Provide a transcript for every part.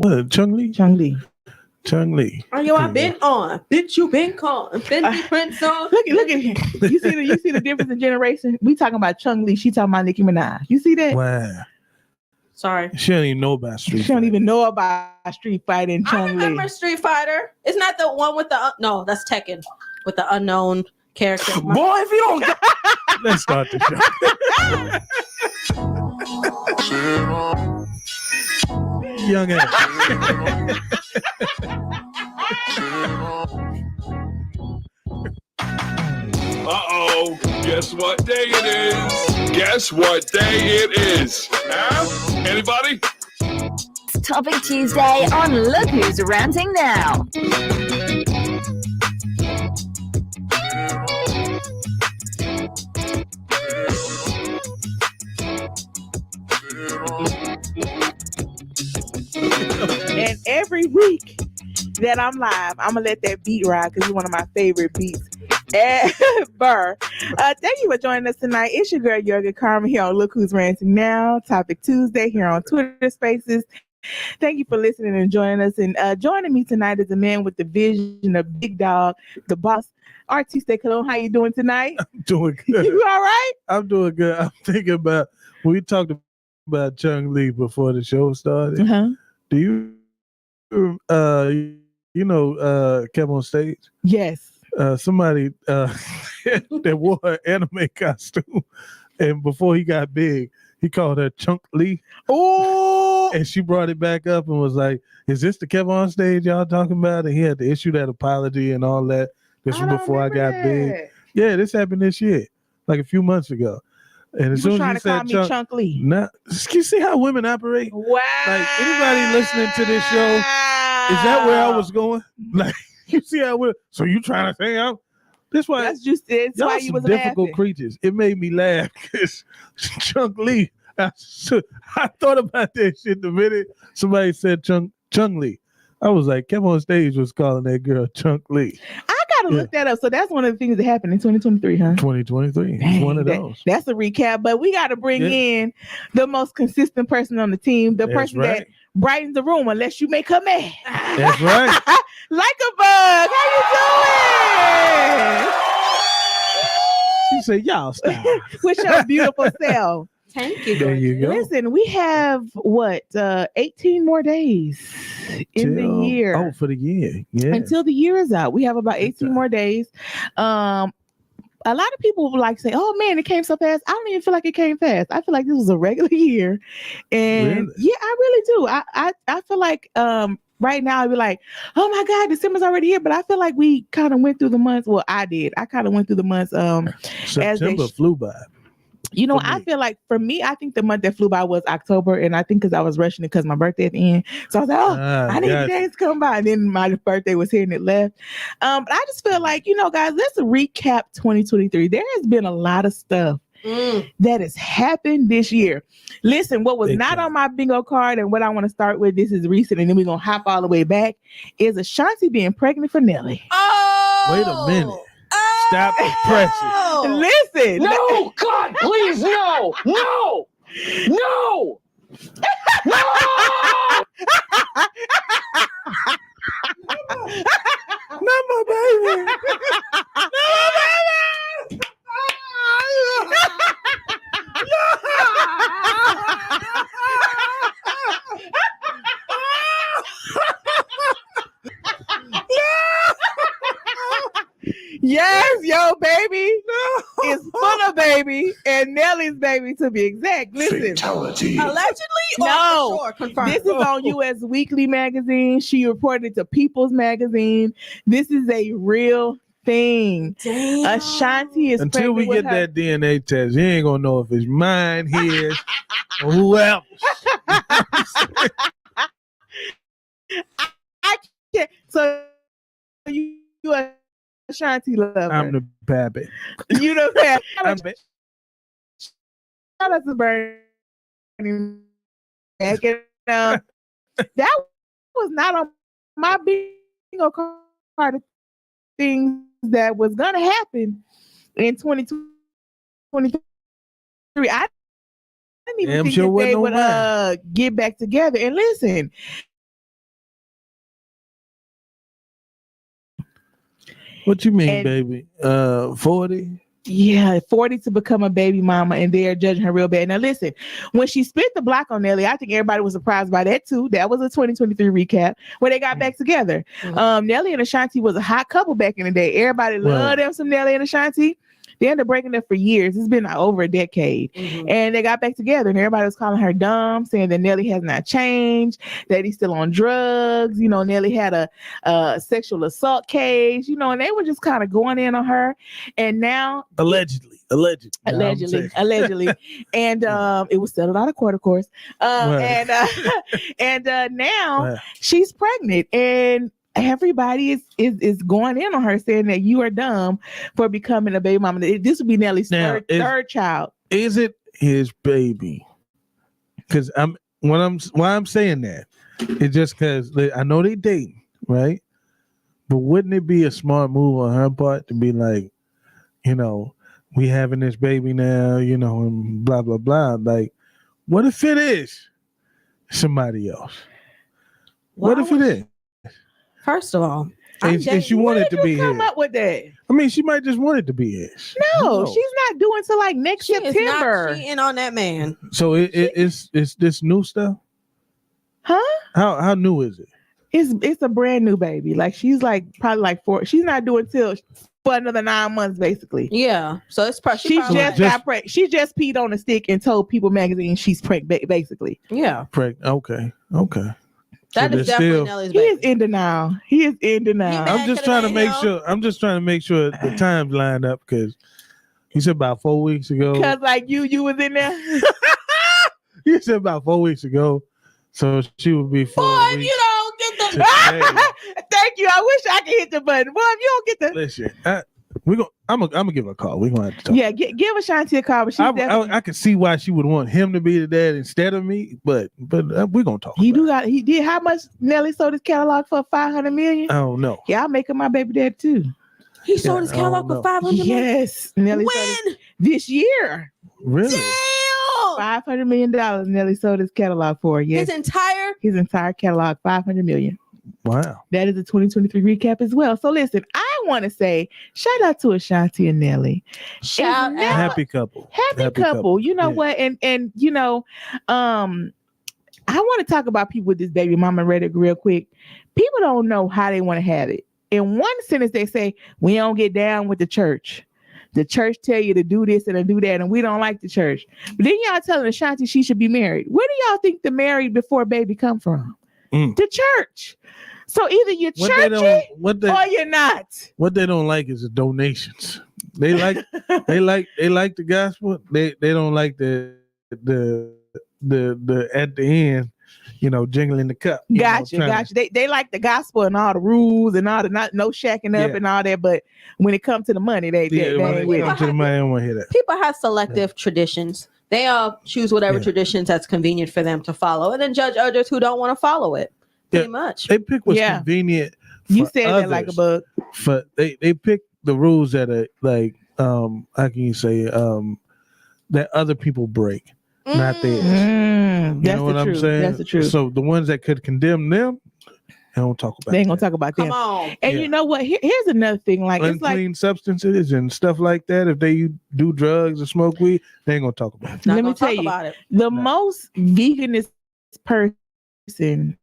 What? Chung Lee? Chung Lee. Chung Lee. Oh, yo, I've been on. Bitch, you been calling. Prince on. Look at him. You see the difference in generation? We talking about Chung Lee. She talking about Nicki Minaj. You see that? Wow. Sorry. She don't even know about Street She don't even know about Street Fighter and Chung I remember Lee. Street Fighter. It's not the one with the... no, that's Tekken. With the unknown character. Boy, if you don't... Let's start the show. Young ass. Uh-oh. Guess what day it is? Guess what day it is? Huh? Anybody? Topic Tuesday on Look Who's Ranting Now. And every week that I'm live, I'm gonna let that beat ride because it's one of my favorite beats ever. Thank you for joining us tonight. It's your girl Yoga Karma here on Look Who's Ranting Now, Topic Tuesday here on Twitter Spaces. Thank you for listening and joining us. And joining me tonight is a man with the vision, a big dog, the boss, Artiste Colon. How you doing tonight? I'm doing good. You all right? I'm doing good. I'm thinking about, we talked about Chung Lee before the show started. Uh-huh. Do you kept on stage? Yes. Somebody that wore an anime costume, and before he got big, he called her Chunk Lee. Oh, and she brought it back up and was like, "Is this the Kev on stage y'all talking about?" And he had to issue that apology and all that. This was before I got big. Yeah, this happened this year, like a few months ago. And as soon as he said Chunk Lee, now, you see how women operate? Wow. Like anybody listening to this show, is that where I was going? Like, you see how we're, so you trying to say I'm this why it's why you was difficult laughing. Creatures. It made me laugh because Chunk Lee. I thought about that shit the minute somebody said Chung Lee. I was like, Kev on stage was calling that girl Chunk Lee. I gotta look that up. So that's one of the things that happened in 2023, huh? 2023. Dang, one of those. That's a recap. But we gotta bring in the most consistent person on the team, the person that brightens the room unless you make her mad. That's right. Like a bug. How you doing? She said, y'all stop. With your beautiful self. Thank you. There you go. Listen, we have 18 more days in the year. Oh, for the year. Yeah. Until the year is out. We have about 18 more days. A lot of people would like say, oh man, it came so fast. I don't even feel like it came fast. I feel like this was a regular year. And yeah, I really do. I feel like right now I'd be like, oh my God, December's already here. But I feel like we kind of went through the months. Well, I did. I kind of went through the months September flew by. You know, I feel like for me, I think the month that flew by was October. And I think because I was rushing it because my birthday at the end. So I was like, I need the days to come by. And then my birthday was here and it left. But I just feel like, guys, let's recap 2023. There has been a lot of stuff that has happened this year. Listen, what was not on my bingo card and what I want to start with, this is recent, and then we're going to hop all the way back, is Ashanti being pregnant for Nelly. Oh! Wait a minute. Stop the pressure. Listen. No, God, please, no. No. No. No. Not my baby. Not my baby. Yes, yo, baby. No. It's full of baby and Nelly's baby to be exact. Listen. Fatality. Allegedly? No. Or for sure, this is on US Weekly magazine. She reported to People's magazine. This is a real thing. Damn. Ashanti is until we get her. that DNA test, you ain't gonna know if it's mine, his, or who else. I can't. So you are Ashanti lover. I'm the pappy. You know that. Shout out to Bernie Mac. That was not on my bingo card of things that was gonna happen in 2023. I didn't even think that they would get back together. And listen, What you mean, And- baby? 40? Yeah, 40 to become a baby mama, and they're judging her real bad. Now, listen, when she spit the block on Nelly, I think everybody was surprised by that too. That was a 2023 recap where they got back together. Nelly and Ashanti was a hot couple back in the day. Everybody loved them some Nelly and Ashanti. They ended up breaking up for years. It's been like over a decade. And they got back together, and everybody was calling her dumb, saying that Nelly has not changed, that he's still on drugs. You know, Nelly had a sexual assault case, you know, and they were just kind of going in on her. And now Allegedly. And it was settled out of court, of course. And now she's pregnant, and everybody is going in on her, saying that you are dumb for becoming a baby mama. This would be Nelly's third child. Is it his baby? Because why I'm saying that is just because I know they dating, right? But wouldn't it be a smart move on her part to be like, you know, we having this baby now, you know, and blah blah blah. Like, what if it is somebody else? What if it is? First of all, and she wanted to be his. Come up with that? I mean, she might just want it to be his. No, she's not doing till like next September. Is not cheating on that man. So it's this new stuff. Huh? How new is it? It's a brand new baby. Like she's like probably like 4. She's not doing till for another 9 months, basically. Yeah. So it's she just got pregnant. She just peed on a stick and told People Magazine she's pregnant, basically. Yeah. Okay. That is definitely Nelly's baby. He is in denial. I'm just trying to make sure. I'm just trying to make sure the times line up, because you said about 4 weeks ago. Because like you was in there. You said about 4 weeks ago, so she would be 4 Boy, weeks. if you don't get the Thank you. I wish I could hit the button. Boy, if you don't get the listen, I'm gonna give her a call. We're gonna have to talk. Yeah, give Ashanti a call. But I can see why she would want him to be the dad instead of me, but we're gonna talk. He did. How much Nelly sold his catalog for? 500 million. I don't know. Yeah, I'll make him my baby dad too. He sold his catalog for 500 million. Yes, Nelly. When? This year. Really? Damn. $500 million Nelly sold his catalog for. Yes. His entire catalog, 500 million. Wow. That is a 2023 recap as well. So listen, I want to say shout out to Ashanti and Nelly. Shout out. Happy couple. Happy couple. You know what? And you know, I want to talk about people with this baby mama rhetoric real quick. People don't know how they want to have it. In one sentence, they say, we don't get down with the church. The church tell you to do this and to do that, and we don't like the church. But then y'all telling Ashanti she should be married. Where do y'all think the married before baby come from? The church. So either you're churchy or you're not. What they don't like is the donations. They like they like the gospel. They don't like the at the end, you know, jingling the cup. Gotcha. They like the gospel and all the rules and all the no shacking up and all that, but when it comes to the money, they ain't with it. To the money, I don't want to hear that. People have selective traditions. They all choose whatever traditions that's convenient for them to follow, and then judge others who don't want to follow it. Pretty much. They pick what's convenient. You said that like a bug. They pick the rules that are like how can you say that other people break, not theirs. You know what I'm saying? That's the truth. So the ones that could condemn them, they don't talk about. They ain't gonna talk about them. Come on. And you know what? Here's another thing. Like unclean substances and stuff like that. If they do drugs or smoke weed, they ain't gonna talk about it. Let me tell you, the most veganist person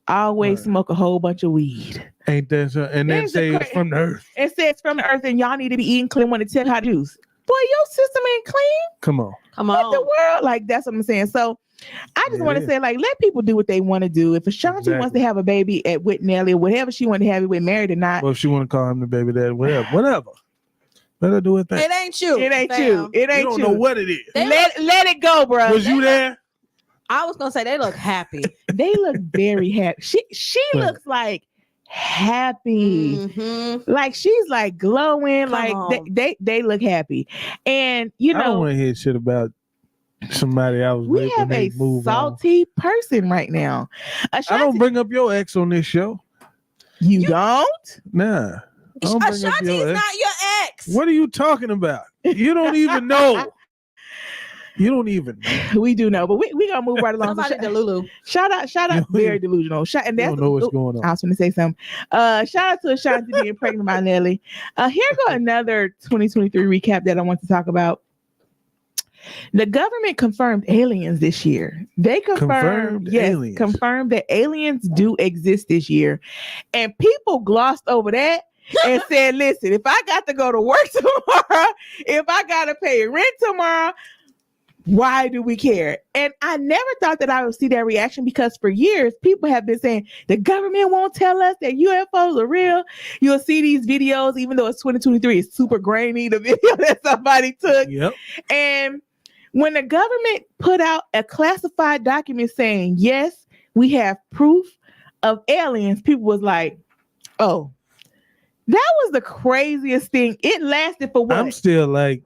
always smoke a whole bunch of weed. Ain't that so? And then say it's from the earth. It says it's from the earth, and y'all need to be eating clean when it tell how to juice. Boy, your system ain't clean. Come on. What the world? Like, that's what I'm saying. So I just want to say, like, let people do what they want to do. If Ashanti wants to have a baby with Nelly, or whatever she want to have it with, married or not. Well, if she want to call him the baby dad, whatever. Let her do it. It ain't you. It ain't you. It ain't you. You don't know what it is. Let it go, bro. Was you there? I was gonna say they look happy. They look very happy. She looks like happy. Mm-hmm. Like she's like glowing. They look happy. And you know, I don't want to hear shit about somebody I was with. We have a salty person right now. Ashanti, I don't bring up your ex on this show. You don't? Nah. Ashanti's not your ex. What are you talking about? You don't even know. You don't even know. We do know, but we gonna move right along. Somebody Delulu. Shout out, very delusional. And You that's don't know what's going on. I was going to say something. Shout out to Ashanti being pregnant by Nelly. Here go another 2023 recap that I want to talk about. The government confirmed aliens this year. They confirmed that aliens do exist this year, and people glossed over that and said, "Listen, if I got to go to work tomorrow, if I got to pay rent tomorrow." Why do we care? And I never thought that I would see that reaction because for years, people have been saying the government won't tell us that UFOs are real. You'll see these videos, even though it's 2023, it's super grainy, the video that somebody took. Yep. And when the government put out a classified document saying, yes, we have proof of aliens, people was like, oh, that was the craziest thing. It lasted for what? I'm still like,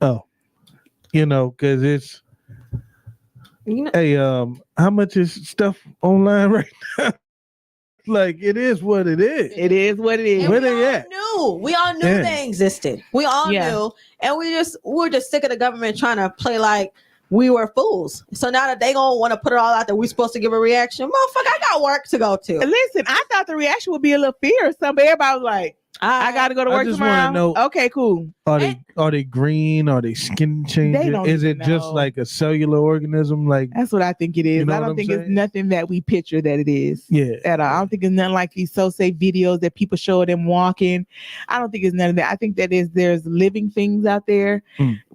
oh. Because it's, hey, how much is stuff online right now? Like, it is what it is. It is what it is. And Where they at? We all knew they existed. We all knew. And we're just sick of the government trying to play like we were fools. So now that they gonna want to put it all out there, we're supposed to give a reaction. Motherfucker, I got work to go to. Listen, I thought the reaction would be a little fear or something. Everybody was like, I got to go to work tomorrow. Know, okay, cool. Are they green? Are they skin changing? Is it just like a cellular organism? Like that's what I think it is. I don't think it's nothing that we picture that it is. Yeah. At all. I don't think it's nothing like these so-say videos that people show them walking. I don't think it's none of that. I think that there's living things out there,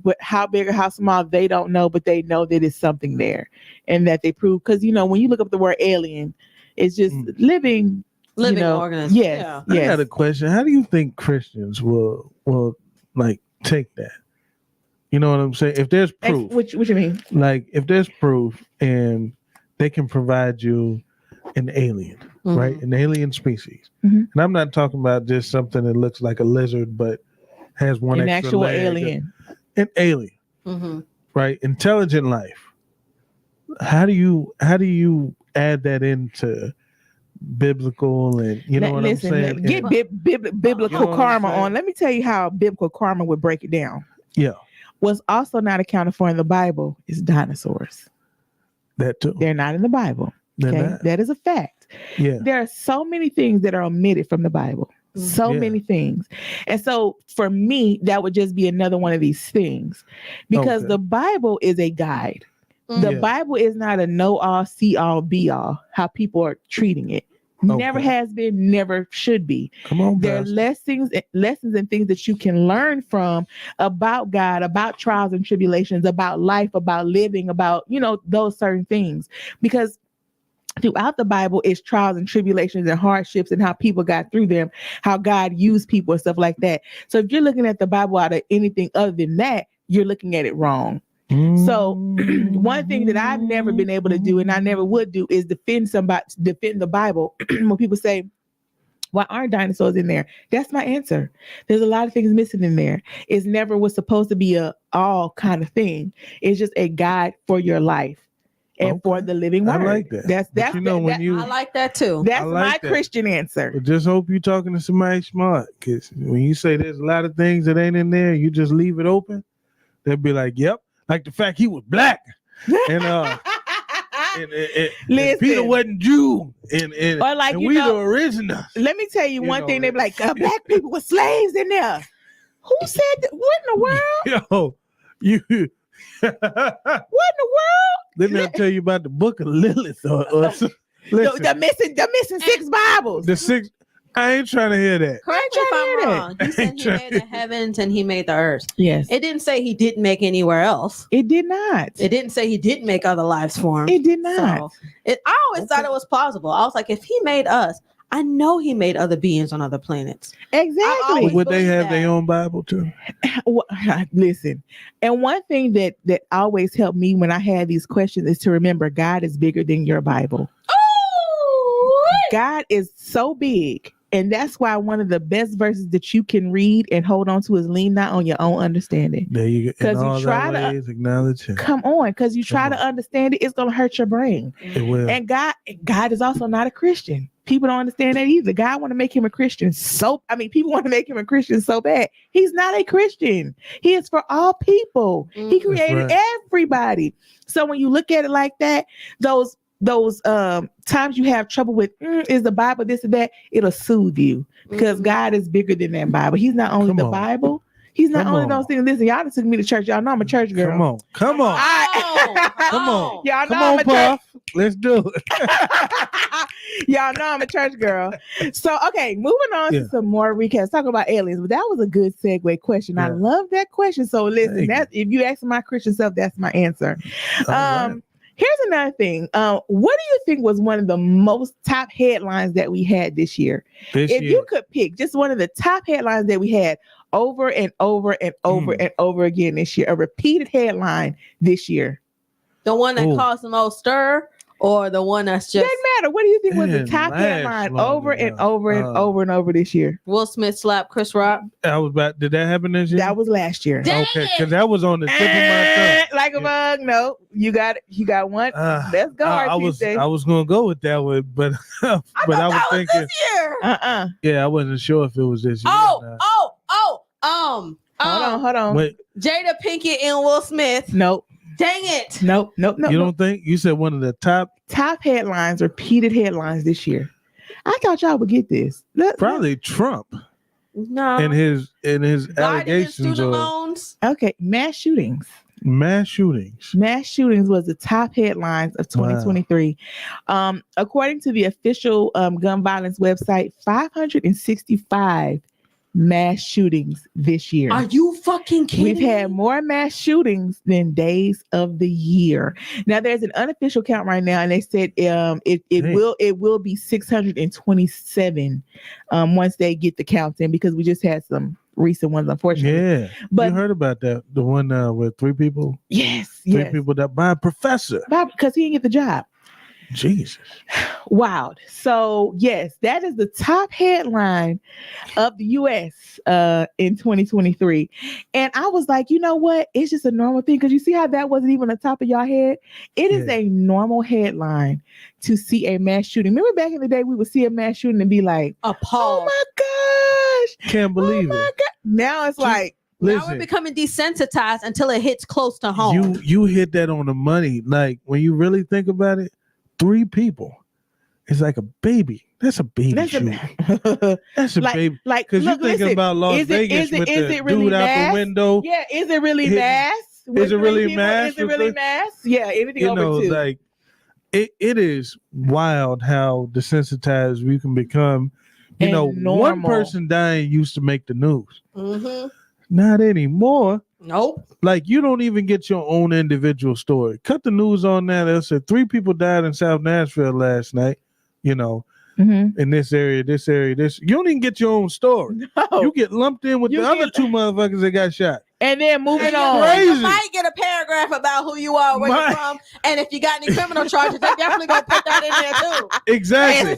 but how big or how small they don't know, but they know that it's something there, and that they prove. Because when you look up the word alien, it's just living organism. Yes. I got a question. How do you think Christians will like take that? You know what I'm saying? If there's proof, what you mean? Like if there's proof and they can provide you an alien, right? An alien species, and I'm not talking about just something that looks like a lizard but has one an extra actual leg. alien, an alien, right? Intelligent life. How do you add that into biblical and what I'm saying? Get biblical karma on. Let me tell you how biblical karma would break it down. Yeah. What's also not accounted for in the Bible is dinosaurs. That too. They're not in the Bible. Okay, that is a fact. Yeah. There are so many things that are omitted from the Bible. So many things. And so for me, that would just be another one of these things because the Bible is a guide. The Bible is not a know-all, see-all, be-all, how people are treating it. Never has been, never should be. Come on, there are lessons and things that you can learn from about God, about trials and tribulations, about life, about living, about, those certain things. Because throughout the Bible is trials and tribulations and hardships and how people got through them, how God used people and stuff like that. So if you're looking at the Bible out of anything other than that, you're looking at it wrong. So one thing that I've never been able to do and I never would do is defend the Bible. When people say, why aren't dinosaurs in there? That's my answer. There's a lot of things missing in there. It's never was supposed to be a all kind of thing. It's just a guide for your life and for the living word. I like that. That's I like that too. That's my Christian answer. But just hope you're talking to somebody smart, because when you say there's a lot of things that ain't in there, you just leave it open. They'll be like, "Yep." Like the fact he was black, and Peter wasn't Jew, and we the originals. Let me tell you one thing. They be like, black people were slaves in there. Who said that? What in the world? Yo, you. What in the world? Let me tell you about the Book of Lilith, or the missing 6 Bibles. The 6. I ain't trying to hear that. Correct me if I'm wrong. You said he made the heavens and he made the earth. Yes. It didn't say he didn't make anywhere else. It did not. It didn't say he didn't make other lives forms. It did not. So I always thought it was plausible. I was like, if he made us, I know he made other beings on other planets. Exactly. Would they have their own Bible too? Listen, and one thing that always helped me when I had these questions is to remember God is bigger than your Bible. Oh, God is so big. And that's why one of the best verses that you can read and hold on to is lean not on your own understanding. There you go. Because you try to acknowledge Him. Come on, because you try to understand it, it's gonna hurt your brain. It will. And God is also not a Christian. people don't understand that either. God want to make him a Christian. People want to make him a Christian so bad. He's not a Christian. He is for all people. He created everybody. So when you look at it like that, those times you have trouble with is the Bible this or that, it'll soothe you because God is bigger than that Bible. He's not only the Bible. He's not only those things. Listen, y'all done took me to church. Y'all know I'm a church girl. Come on. Come on. Y'all know I'm a church. Let's do it. Y'all know I'm a church girl. So, okay, moving on to some more recaps. Talking about aliens. But that was a good segue question. I love that question. So, listen, if you ask my Christian self, that's my answer. Here's another thing. What do you think was one of the most top headlines that we had this year? If you could pick just one of the top headlines that we had over and over and over and over again this year, a repeated headline this year. The one that caused the most stir, or the one that's just doesn't matter. What do you think was the top headline over and over and over and over this year? Will Smith slapped Chris Rock. Did that happen this year? That was last year. Dang okay, because that was on the tip of my tongue. Like a bug. No, you got it. You got one. Let's go. I was gonna go with that one, but I was thinking this year. Yeah, I wasn't sure if it was this year. Hold on. Wait. Jada Pinkett and Will Smith. Nope. Dang it. Nope. You don't think? You said one of the top headlines, repeated headlines this year. I thought y'all would get this. Probably Trump. No. And his allegations student loans. Okay, mass shootings. Mass shootings was the top headlines of 2023. Wow. According to the official gun violence website, 565 mass shootings this year. Are you fucking kidding? We've had more mass shootings than days of the year. Now there's an unofficial count right now, and they said it will be 627 once they get the counts in, because we just had some recent ones, unfortunately. Yeah, but you heard about that? The one with three people. Three people that by a professor because he didn't get the job. Jesus. Wow. So yes, that is the top headline of the US in 2023. And I was like, you know what? It's just a normal thing. Because you see how that wasn't even on the top of your head? It is a normal headline to see a mass shooting. Remember back in the day, we would see a mass shooting and be like, appalled. Oh my gosh. Can't believe it. God. Now it's like, now we're becoming desensitized until it hits close to home. You hit that on the money. Like when you really think about it, 3 people. It's like a baby. That's a baby shooting. That's a baby. Like, because you're thinking about Las Vegas with the dude out the window. Yeah, is it really mass? Is it really mass? Is it really mass? Yeah, anything over 2. Like it is wild how desensitized we can become. You know, one person dying used to make the news. Mm-hmm. Not anymore. Nope. Like you don't even get your own individual story. Cut the news on that. It said 3 people died in South Nashville last night. You know, in this area. You don't even get your own story. No. You get lumped in with the other 2 motherfuckers that got shot. And then moving on. Crazy. You might get a paragraph about who you are, where you're from, and if you got any criminal charges, they definitely gonna put that in there too. Exactly.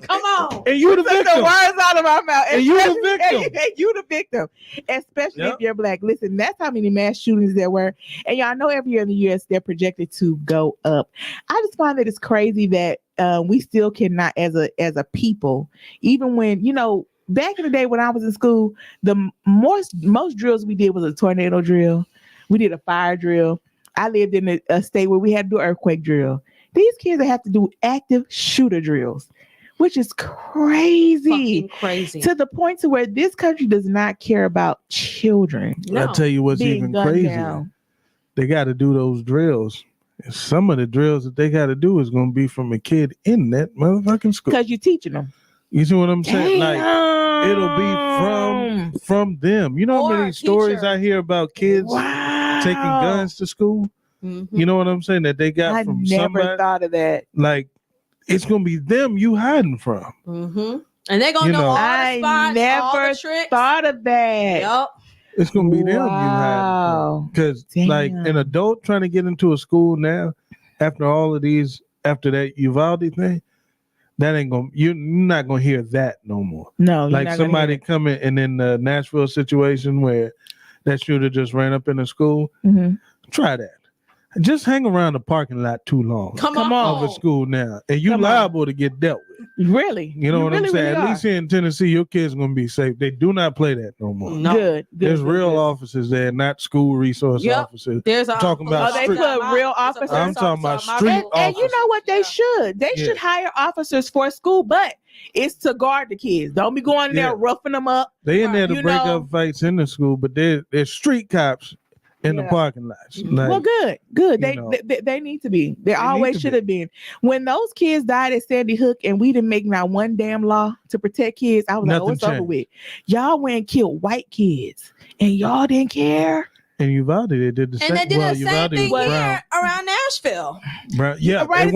Come on. And you the victim. The words out of my mouth. And you the victim. And you the victim. Especially if you're black. Listen, that's how many mass shootings there were. And y'all know every year in the US they're projected to go up. I just find that it's crazy that we still cannot, as a people, even when, you know, back in the day when I was in school, the most drills we did was a tornado drill. We did a fire drill. I lived in a state where we had to do earthquake drill. These kids have to do active shooter drills, which is crazy. Fucking crazy. To the point to where this country does not care about children. No. I'll tell you what's even crazier. They got to do those drills. And some of the drills that they got to do is going to be from a kid in that motherfucking school. Because you're teaching them. You see what I'm saying? Like it'll be from them. You know how many stories I hear about kids taking guns to school? Mm-hmm. You know what I'm saying? That they got from somebody. I never thought of that. Like it's gonna be them you hiding from. Mm-hmm. And they're gonna know all the spots, I never all the tricks. Thought of that. Yep. It's gonna be them you hiding from. Because like an adult trying to get into a school now, after all of these, after that Uvalde thing. That ain't gonna. You're not gonna hear that no more. No, like somebody coming and in the Nashville situation where that shooter just ran up in the school. Mm-hmm. Try that. Just hang around the parking lot too long. Come on. Of a school now, and you liable to get dealt with. Really? You know what I'm saying? Really At least here in Tennessee, your kids are going to be safe. They do not play that no more. No. Good. There's real officers there, not school resource officers. There's talking about they put real officers. I'm talking about street officers. And you know what they should? They should hire officers for school, but it's to guard the kids. Don't be going in there roughing them up. They in there to break up fights in the school, but they're street cops in the parking lots. Like, well, good. They need to be. They always should have been. When those kids died at Sandy Hook and we didn't make not one damn law to protect kids, I was like, oh, it's over with. Y'all went and killed white kids and y'all didn't care. And Uvalde, they did the same. And they did the same thing here around Nashville. Yeah, right.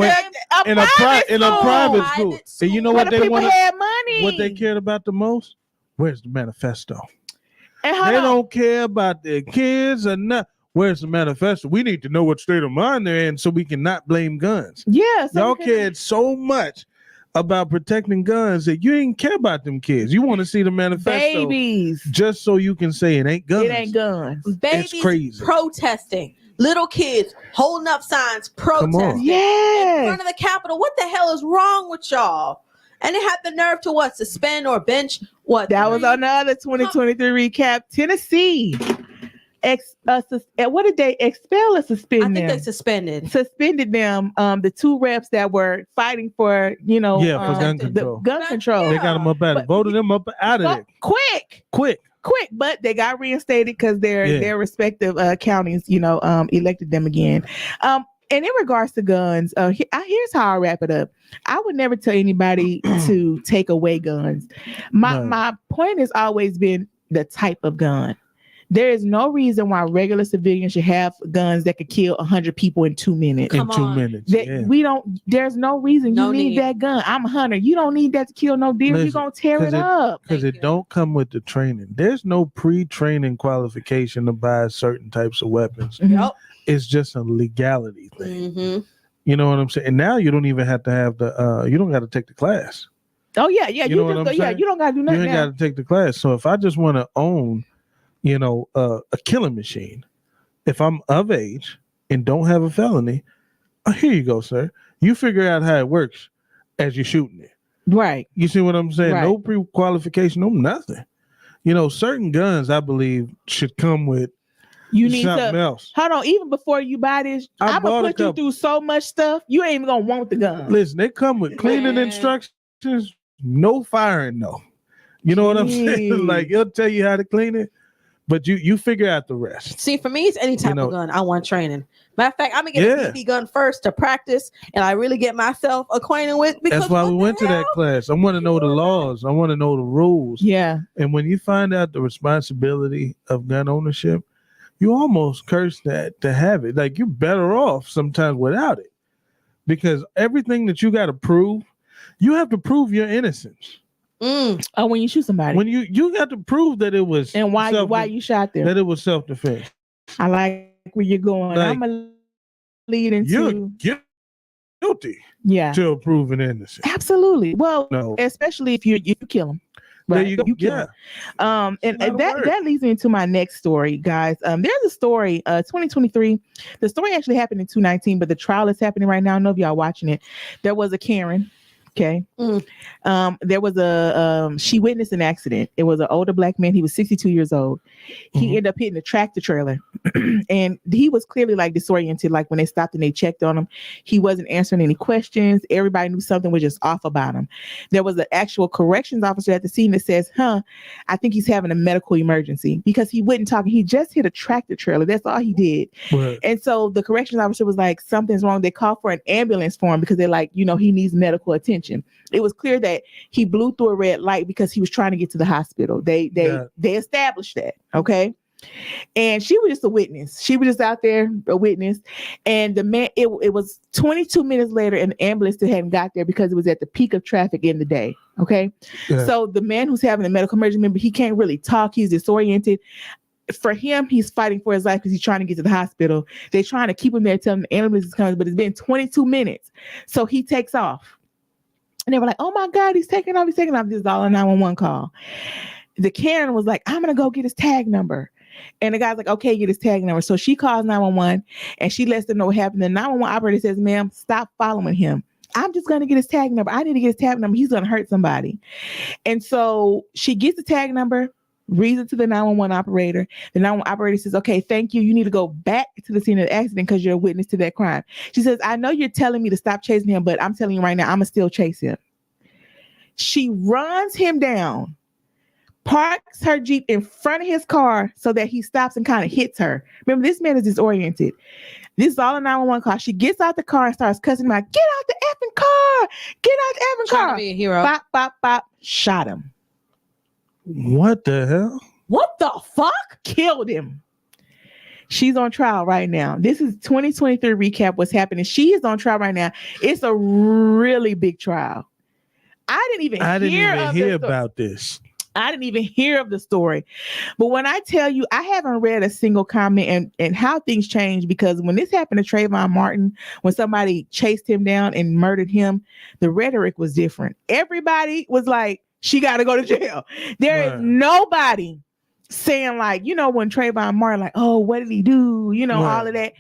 In a private school. And you know what they wanted? Had money. What they cared about the most? Where's the manifesto? And they don't care about their kids or not. Where's the manifesto? We need to know what state of mind they're in so we can not blame guns. Yeah. Y'all cared so much about protecting guns that you didn't care about them kids. You want to see the manifesto. Babies. Just so you can say it ain't guns. It ain't guns. Babies it's crazy. Protesting. Little kids holding up signs protesting. Yeah. In front of the Capitol. What the hell is wrong with y'all? And they had the nerve to what? Suspend or bench what? That was another 2023 recap. Tennessee. What did they expel or suspend them? I think they suspended them. The two reps that were fighting for, for gun control. Gun control. They got them up out of it. Voted them up out of it. Quick. But they got reinstated because their respective counties, elected them again. And in regards to guns, here's how I wrap it up. I would never tell anybody to take away guns. My point has always been the type of gun. There is no reason why regular civilians should have guns that could kill 100 people in 2 minutes. There's no reason you need that gun. I'm a hunter. You don't need that to kill no deer. You're going to tear it up. Because it don't come with the training. There's no pre-training qualification to buy certain types of weapons. Yep. It's just a legality thing. Mm-hmm. You know what I'm saying? And now you don't even have to have you don't got to take the class. Oh, yeah. You don't got to do nothing. You ain't got to take the class. So if I just want to own a killing machine, if I'm of age and don't have a felony, here you go, sir. You figure out how it works as you're shooting it. Right. You see what I'm saying? Right. No pre-qualification, no nothing. Certain guns, I believe, should come with something else. Hold on. Even before you buy this, I'm going to put you through so much stuff, you ain't even going to want the gun. Listen, they come with cleaning instructions, no firing, no. You know what I'm saying? Like, he'll tell you how to clean it. But you figure out the rest. See, for me, it's any type of gun. I want training. Matter of fact, I'm going to get a BB gun first to practice, and I really get myself acquainted with. That's why we went to that class. I want to know the laws. I want to know the rules. Yeah. And when you find out the responsibility of gun ownership, you almost curse that to have it. Like, you're better off sometimes without it. Because everything that you got to prove, you have to prove your innocence. Oh, when you shoot somebody, when you got to prove that it was, and why you shot them, that it was self-defense. I like where you're going. Like, I'm a lead into you're guilty, till proven innocent. Absolutely. Well, especially if you kill them. Right? You kill them. And that leads me into my next story, guys. There's a story, 2023. The story actually happened in 2019, but the trial is happening right now. I don't know if y'all watching it. There was a Karen. Okay. There was she witnessed an accident. It was an older black man. He was 62 years old. He ended up hitting a tractor trailer and he was clearly like disoriented. Like when they stopped and they checked on him, he wasn't answering any questions. Everybody knew something was just off about him. There was an actual corrections officer at the scene that says, I think he's having a medical emergency, because he wouldn't talk. He just hit a tractor trailer. That's all he did. Right. And so the corrections officer was like, something's wrong. They called for an ambulance for him because they're like, he needs medical attention. It was clear that he blew through a red light because he was trying to get to the hospital. They established that. Okay. And she was just a witness. She was just out there, a witness. And the man, it was 22 minutes later and the ambulance still hadn't got there because it was at the peak of traffic in the day. Okay. Yeah. So the man who's having a medical emergency, remember, he can't really talk. He's disoriented. For him, he's fighting for his life because he's trying to get to the hospital. They're trying to keep him there, telling the ambulance is coming, but it's been 22 minutes. So he takes off. And they were like, oh my God, he's taking off. This is all a 911 call. The Karen was like, I'm going to go get his tag number. And the guy's like, okay, get his tag number. So she calls 911 and she lets them know what happened. The 911 operator says, ma'am, stop following him. I'm just going to get his tag number. I need to get his tag number. He's going to hurt somebody. And so she gets the tag number, reads it to the 911 operator. The 911 operator says, okay, thank you. You need to go back to the scene of the accident because you're a witness to that crime. She says, I know you're telling me to stop chasing him, but I'm telling you right now, I'm going to still chase him. She runs him down, parks her Jeep in front of his car so that he stops and kind of hits her. Remember, this man is disoriented. This is all a 911 call. She gets out the car and starts cussing him out. Get out the effing car. Get out the effing car. Trying to be a hero. Bop, bop, bop. Shot him. What the hell? What the fuck? Killed him. She's on trial right now. This is 2023 recap. What's happening? She is on trial right now. It's a really big trial. I didn't even hear about this. I didn't even hear of the story. But when I tell you, I haven't read a single comment and how things change, because when this happened to Trayvon Martin, when somebody chased him down and murdered him, the rhetoric was different. Everybody was like, she got to go to jail. There is nobody saying like, you know, when Trayvon Martin, like, oh, what did he do? You know, all of that.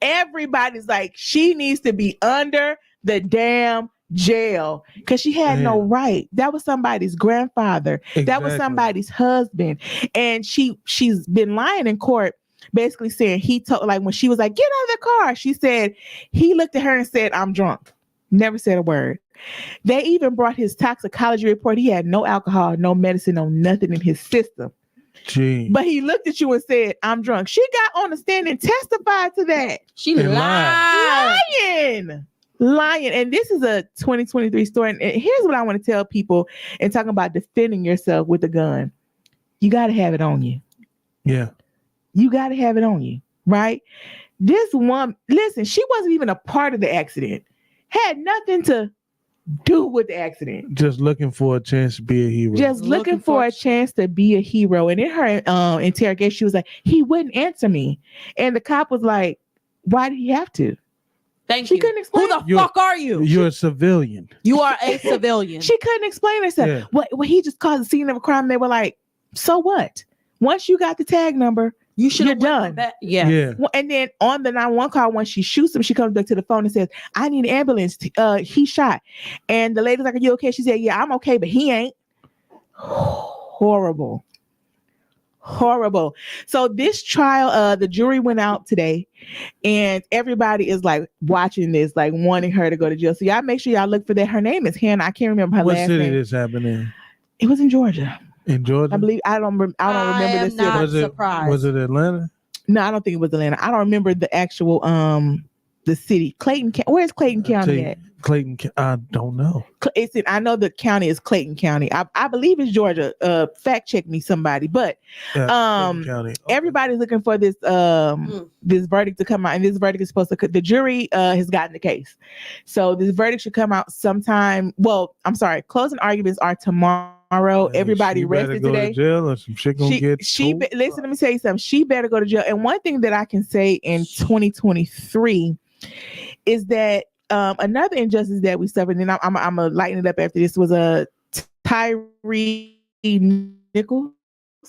Everybody's like, she needs to be under the damn jail because she had no right. That was somebody's grandfather. Exactly. That was somebody's husband. And she's been lying in court, basically saying he told, like when she was like, get out of the car, she said he looked at her and said, I'm drunk. Never said a word. They even brought his toxicology report. He had no alcohol, no medicine, no nothing in his system. Gee. But he looked at you and said, I'm drunk. She got on the stand and testified to that. She Lying. And this is a 2023 story. And here's what I want to tell people and talking about defending yourself with a gun. You got to have it on you. Yeah. You got to have it on you, right? This one, listen, she wasn't even a part of the accident. Had nothing to do with the accident. Just looking for a chance to be a hero. Just looking for a chance to be a hero. And in her interrogation, she was like, he wouldn't answer me. And the cop was like, why did he have to? She couldn't explain. Who the fuck are you? You're a civilian. You are a civilian. She couldn't explain herself. Yeah. Well, he just caused a scene of a crime. They were like, so what? Once you got the tag number, you're done. Yeah. And then on the 911 call, when she shoots him, she comes back to the phone and says, I need an ambulance. He shot. And the lady's like, are you okay? She said, yeah, I'm okay, but he ain't. Horrible. So this trial, the jury went out today and everybody is like watching this, like wanting her to go to jail. So y'all make sure y'all look for that. Her name is Hannah. I can't remember her last name. What city this happened in? It was in Georgia. In Georgia? I believe. I don't remember the city. Was it Atlanta? No, I don't think it was Atlanta. I don't remember the actual the city. Clayton. Where's Clayton County at? Clayton. I don't know. I know the county is Clayton County. I believe it's Georgia. Fact check me, somebody. But County. Everybody's looking for this this verdict to come out, and this verdict is supposed to. The jury has gotten the case, so this verdict should come out sometime. Well, I'm sorry. Closing arguments are tomorrow. Everybody rested today. To jail or some shit gonna get listen, let me tell you something. She better go to jail. And one thing that I can say in 2023 is that another injustice that we suffered, and I'm gonna lighten it up after this, was a Tyree Nichols.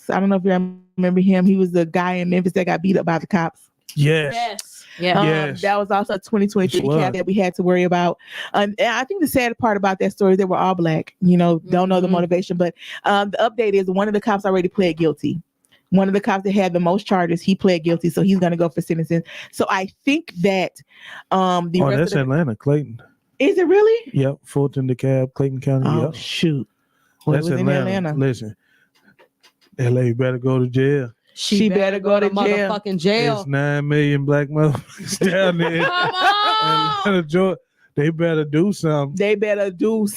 I don't know if you remember him. He was the guy in Memphis that got beat up by the cops. Yes. That was also a 2023 recap that we had to worry about. And I think the sad part about that story, they were all black. You know, don't know the motivation, but the update is one of the cops already pled guilty. One of the cops that had the most charges, he pled guilty, so he's going to go for sentencing. So I think that that's Atlanta, Clayton. Is it really? Yep, Fulton, DeKalb, Clayton County. Oh, yep. Shoot. That's Atlanta. Listen, LA better go to jail. She better go to motherfucking jail. There's 9 million black motherfuckers down there. Come on. Atlanta, Georgia. They better do something. They better do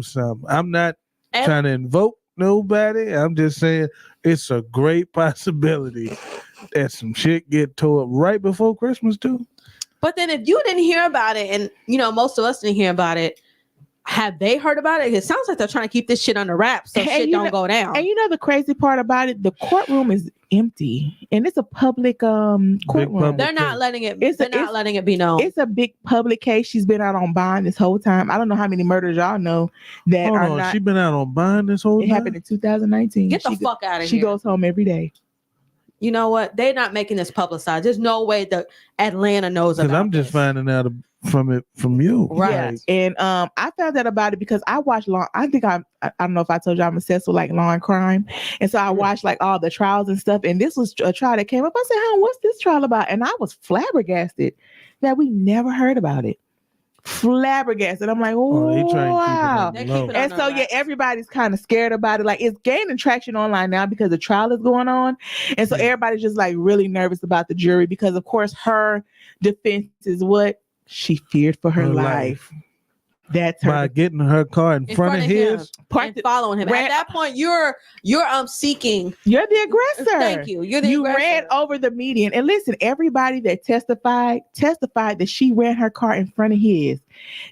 something. I'm not trying to invoke nobody. I'm just saying it's a great possibility that some shit get tore up right before Christmas too. But then if you didn't hear about it, and you know most of us didn't hear about it, have they heard about it? It sounds like they're trying to keep this shit under wraps so shit don't go down. And you know the crazy part about it, the courtroom is empty, and it's a public courtroom. They're not letting it. Not letting it be known. It's a big public case. She's been out on bond this whole time. I don't know how many murders y'all know that Hold are on, not. She been out on bond this whole time. It happened in 2019. Get the fuck out of here. She goes home every day. you know what? They're not making this publicized. There's no way that Atlanta knows about it. Because I'm just finding out from you. Right. Like, And I found out about it because I watched I don't know if I told you I'm obsessed with like law and crime. And so I watched like all the trials and stuff. And this was a trial that came up. I said, what's this trial about? And I was flabbergasted that we never heard about it. Flabbergasted. I'm like, wow. And so everybody's kind of scared about it. Like, it's gaining traction online now because the trial is going on. And so everybody's just like really nervous about the jury because of course her defense is what? She feared for her life. That's her. By getting her car in front of his. And following him. At that point, you're seeking. You're the aggressor. Thank you. You're the aggressor. Ran over the median. And listen, everybody that testified that she ran her car in front of his.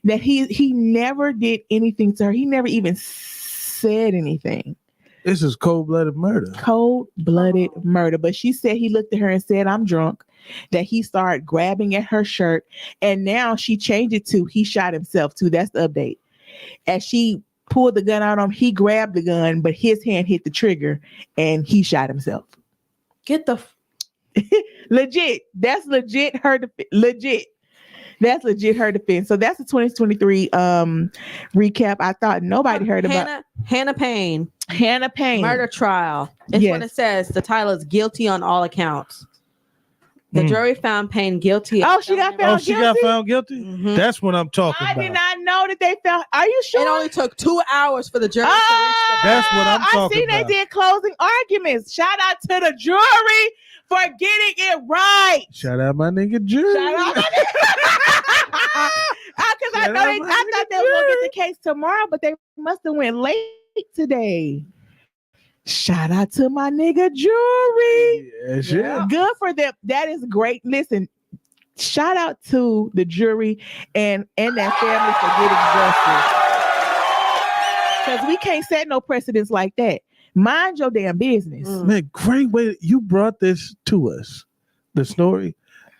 That he never did anything to her. He never even said anything. This is cold-blooded murder. Cold-blooded murder. But she said he looked at her and said, "I'm drunk." That he started grabbing at her shirt, and now she changed it to he shot himself too. That's the update. As she pulled the gun out on him, he grabbed the gun, but his hand hit the trigger and he shot himself. Get the legit. That's legit her legit. That's legit her defense. So that's the 2023 recap. I thought nobody heard about Hannah Payne murder trial. It's what it says. The title is guilty on all accounts. The jury found Payne guilty. She got found guilty? Mm-hmm. That's what I'm talking about. I did not know that they found. Are you sure? It only took 2 hours for the jury to reach the. That's what I'm talking about. I seen they did closing arguments. Shout out to the jury for getting it right. Shout out my nigga jury. Shout out my nigga. Because I thought they were going to get the case tomorrow, but they must have went late today. Shout out to my nigga jury. Yeah. Good for them. That is great. Listen, shout out to the jury and that family for getting justice. Because we can't set no precedents like that. Mind your damn business. Man, great way you brought this to us, the story.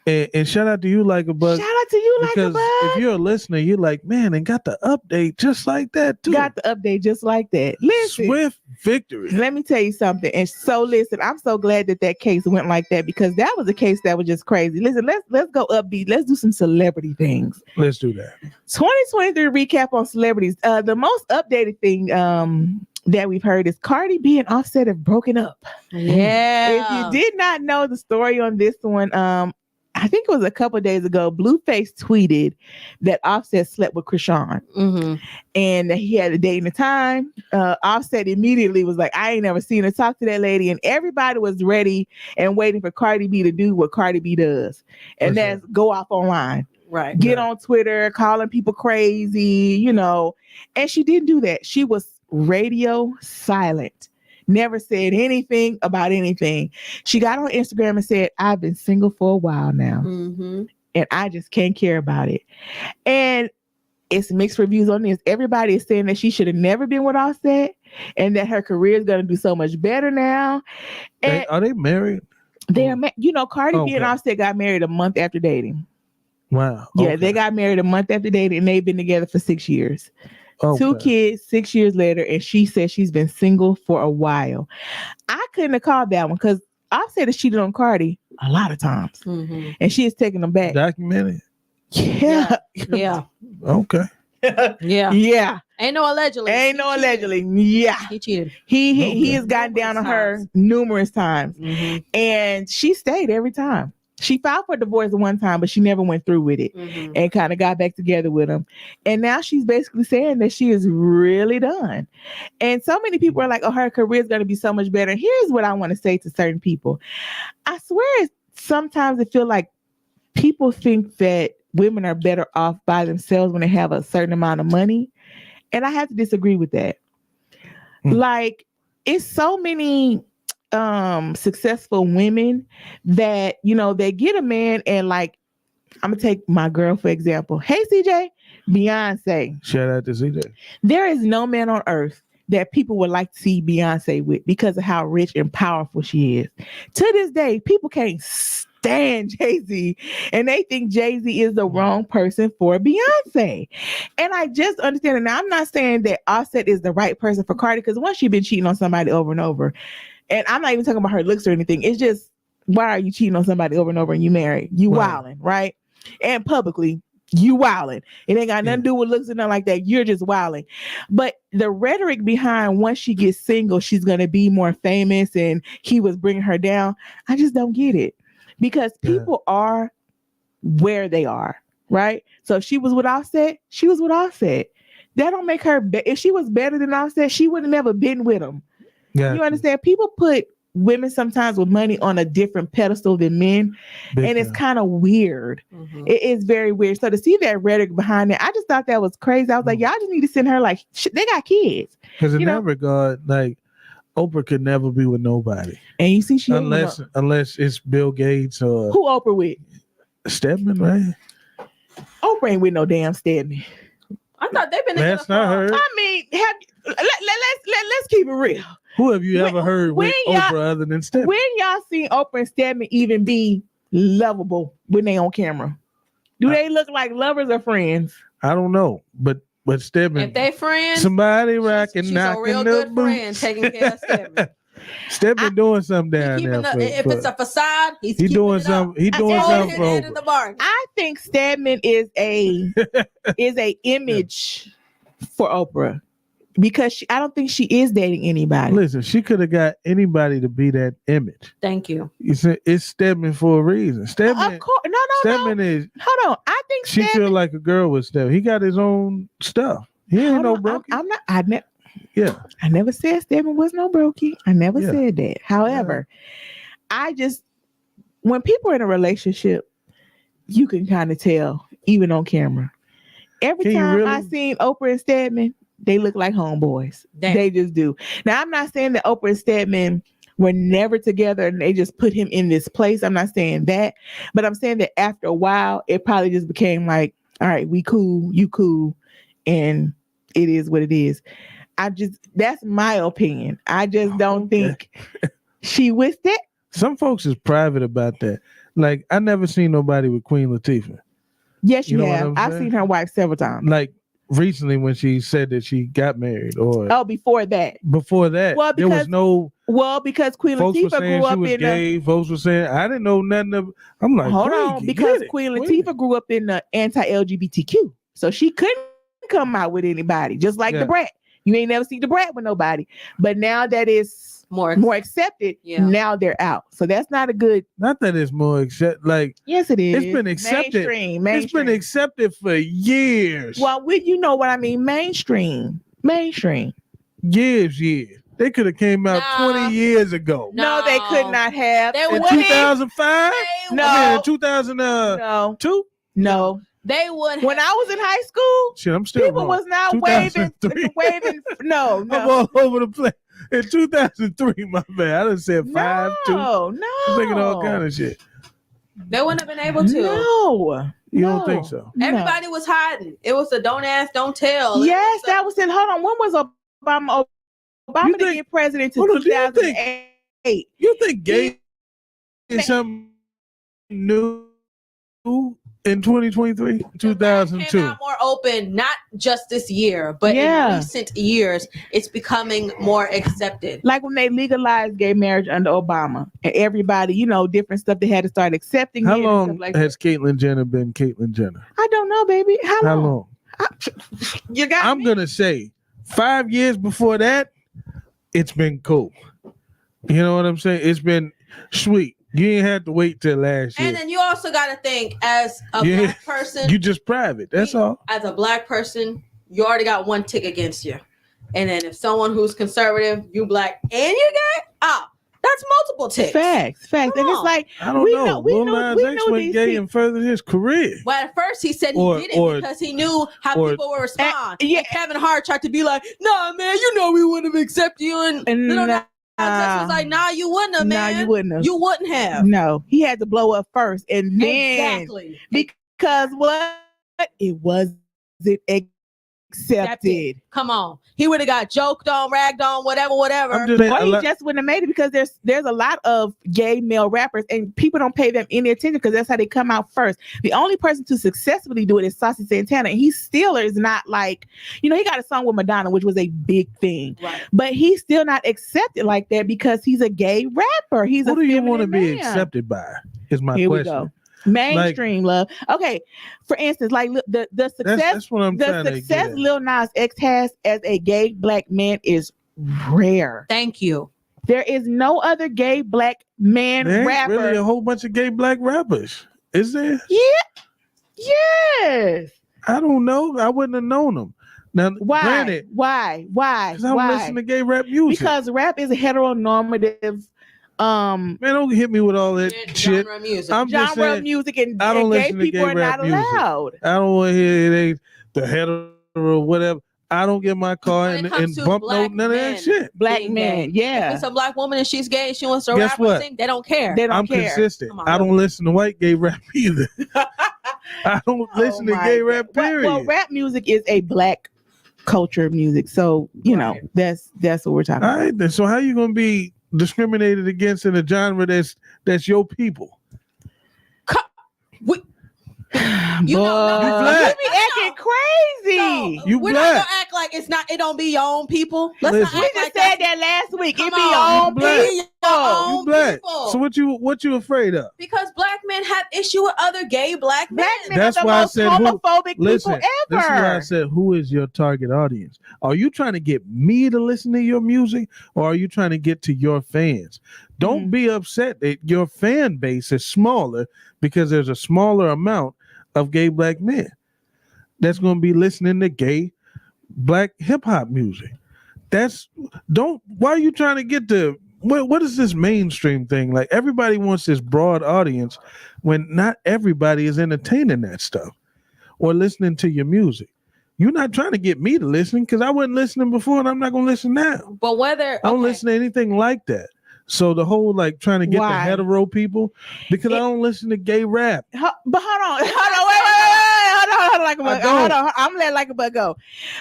And shout out to you, Like a Bug. Shout out to you, Like a Bug. If you're a listener, you're like, man, and got the update just like that, too. Got the update just like that. Listen. Swift victory. Let me tell you something. And so listen, I'm so glad that case went like that because that was a case that was just crazy. Listen, let's go upbeat. Let's do some celebrity things. Let's do that. 2023 recap on celebrities. The most updated thing that we've heard is Cardi B and Offset have broken up. Yeah. If you did not know the story on this one, I think it was a couple of days ago, Blueface tweeted that Offset slept with Krishan and that he had a date and a time. Offset immediately was like, I ain't never seen her talk to that lady. And everybody was ready and waiting for Cardi B to do what Cardi B does. And that's go off online. Right. Get on Twitter, calling people crazy, And she didn't do that. She was radio silent. Never said anything about anything. She got on Instagram and said, I've been single for a while now. And I just can't care about it. And it's mixed reviews on this. Everybody is saying that she should have never been with Offset and that her career is going to do so much better now. And are they married? They're Cardi B and Offset got married a month after dating. Wow. Yeah, they got married a month after dating and they've been together for 6 years. 2 kids, 6 years later, and she said she's been single for a while. I couldn't have called that one because Offset has cheated on Cardi a lot of times, and she is taking them back. Documented. Yeah. Okay. Yeah. Ain't no allegedly. Yeah. He cheated. He has gotten down on her numerous times, and she stayed every time. She filed for divorce one time, but she never went through with it and kind of got back together with him. And now she's basically saying that she is really done. And so many people are like, oh, her career is going to be so much better. Here's what I want to say to certain people. I swear sometimes I feel like people think that women are better off by themselves when they have a certain amount of money. And I have to disagree with that. Like, it's so many successful women that they get a man and like, I'm gonna take my girl for example. Hey CJ, Beyonce. Shout out to CJ. There is no man on earth that people would like to see Beyonce with because of how rich and powerful she is. To this day, people can't stand Jay-Z and they think Jay-Z is the wrong person for Beyonce. And I just understand it. Now, I'm not saying that Offset is the right person for Cardi because once you've been cheating on somebody over and over, and I'm not even talking about her looks or anything. It's just why are you cheating on somebody over and over and you married? You wilding, right? And publicly, you wilding. It ain't got nothing to do with looks and nothing like that. You're just wilding. But the rhetoric behind once she gets single, she's going to be more famous and he was bringing her down. I just don't get it because people are where they are, right? So if she was with Offset, she was with Offset. That don't make her, if she was better than Offset, she would have never been with him. You understand? People put women sometimes with money on a different pedestal than men, and it's kind of weird. It is very weird. So to see that rhetoric behind it, I just thought that was crazy. I was like, y'all just need to send her like they got kids. Because in that regard, like Oprah could never be with nobody, and you see she unless it's Bill Gates or who Oprah with Stedman, right? Oprah ain't with no damn Stedman. I thought they've been. That's not her. I mean, let's keep it real. Who have you ever heard with Oprah other than Stedman? When y'all seen Oprah and Stedman even be lovable when they on camera? Do they look like lovers or friends? I don't know, but Stedman. If they friends, somebody rocking, she's knocking a real the good boots. friend taking care of Stedman. Stedman doing something down there. If it's a facade, he's doing something. He's doing something for Oprah. I think Stedman is a image for Oprah. Because I don't think she is dating anybody. Listen, she could have got anybody to be that image. Thank you. It's Stedman for a reason. Stedman, of course, no. Stedman is. Hold on, I think she feel like a girl with Stedman. He got his own stuff. He ain't no brokey. I'm not. I never said Stedman was no brokey. I never said that. However, I just when people are in a relationship, you can kind of tell even on camera. Every time I seen Oprah and Stedman, they look like homeboys. Damn. They just do. Now, I'm not saying that Oprah and Stedman were never together and they just put him in this place. I'm not saying that. But I'm saying that after a while, it probably just became like, all right, we cool, you cool. And it is what it is. That's my opinion. I just don't think she with it. Some folks is private about that. Like, I never seen nobody with Queen Latifah. Yes, you have. I've seen her wife several times. Like, recently when she said that she got married before that there was no because Queen Latifah grew up in gay. Folks were saying I didn't know nothing of. I'm like, hold on, because Queen Latifah grew up in the anti-LGBTQ, so she couldn't come out with anybody, just like the Brat. You ain't never seen the Brat with nobody, but now that is more accepted, now they're out. So that's not a good. Not that it's more accepted. Like, yes, it is. It's been accepted. Mainstream. It's been accepted for years. Well, you know what I mean. Mainstream. Years. They could have came out 20 years ago. No, they could not have. In 2005? No. In 2002? No. They would. When I was in high school, shit, I'm still people wrong. was not waving. No. I'm all over the place. In 2003, my bad. I done said 5, 2. No. I'm thinking all kind of shit. They wouldn't have been able to. No. You don't think so? Everybody was hiding. It was a don't ask, don't tell. Yes, that was it. Hold on. When was Obama? Obama didn't get president until 2008. You think gay is something new in 2023? 2002. Came out more open, not just this year, but in recent years, it's becoming more accepted. Like when they legalized gay marriage under Obama, and everybody, different stuff they had to start accepting. How long has Caitlyn Jenner been Caitlyn Jenner? I don't know, baby. How long? You got I'm gonna say 5 years before that, it's been cool. You know what I'm saying? It's been sweet. You ain't have to wait till last year. And then you also got to think as a black person. You just private. That's all. As a black person, you already got one tick against you. And then if someone who's conservative, you black, and you gay, that's multiple ticks. Facts. And it's like, I don't know. Lil Nas X went gay and furthered his career. Well, at first he said he did it because he knew how people would respond. And Kevin Hart tried to be like, "Nah, man, we wouldn't have accepted you." And was like, "Nah, you wouldn't have, man. Nah, you wouldn't have. You wouldn't have." No, he had to blow up first, and then because what? It wasn't accepted. Come on. He would have got joked on, ragged on, whatever. Or he just wouldn't have made it because there's a lot of gay male rappers and people don't pay them any attention because that's how they come out first. The only person to successfully do it is Saucy Santana, and he still is not like, he got a song with Madonna, which was a big thing, right? But he's still not accepted like that because he's a gay rapper. He's Who a do you want to man. be accepted by? Is my Here question. We go. Mainstream love. Okay, for instance, like the success, that's what I'm trying to get at. Lil Nas X has as a gay black man is rare. Thank you. There is no other gay black man there ain't rapper. Really, a whole bunch of gay black rappers, is there? Yeah. Yes. I don't know. I wouldn't have known them. Now, why? Granted, why? Because I don't listen to gay rap music. Because rap is a heteronormative. Man, don't hit me with all that shit. Genre music. I'm just genre saying, music and I don't gay listen to people gay are rap not music. allowed. I don't want to hear it ain't the hetero whatever. I don't get my car and bump none of that shit. Black men, yeah. If it's a black woman and she's gay and she wants to Guess rap what? and sing, they don't care. I'm consistent. I don't listen to white gay rap either. I don't listen to gay rap, period. Well, rap music is a black culture music. So, that's what we're talking about. All right, then. So how you going to be discriminated against in a genre that's your people? You black. You be acting crazy. You We're black. not gonna act like it don't be your own people. Let's Listen. not We act just like said that. that last week. Come It be on. your own black. people. You black. So what you afraid of? Because black men have issue with other gay black men. Black men That's are the why I most said homophobic listen, people ever. This is why I said, who is your target audience? Are you trying to get me to listen to your music, or are you trying to get to your fans? Don't be upset that your fan base is smaller because there's a smaller amount of gay black men that's going to be listening to gay black hip hop music. Why are you trying to get to what is this mainstream thing? Like, everybody wants this broad audience when not everybody is entertaining that stuff or listening to your music. You're not trying to get me to listen because I wasn't listening before and I'm not going to listen now. But I don't listen to anything like that. So the whole trying to get the hetero people, because I don't listen to gay rap. But hold on, wait, hold on, I'm letting like a bug go.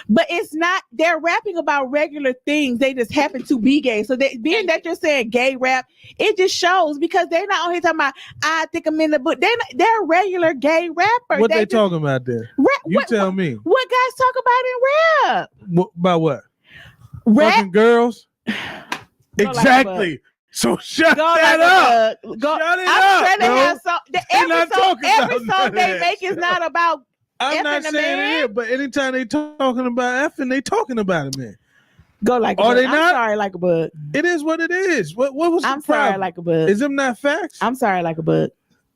But it's not, they're rapping about regular things. They just happen to be gay. So being that you're saying gay rap, it just shows because they're not on here talking about I think I'm in the book. They're regular gay rappers. What they talking about there? Tell me. What guys talk about in rap? About what? Rap? Fucking girls? Exactly. So shut that up. Shut it up, trying to bro. have every song they make is not about I'm not saying it is, but anytime they talking about effing, they talking about it, man. Go like a Are bug. they I'm not? sorry, like a bug. It is what it is. What was the I'm problem? sorry, like a bug. Is them not facts? I'm sorry, like a bug.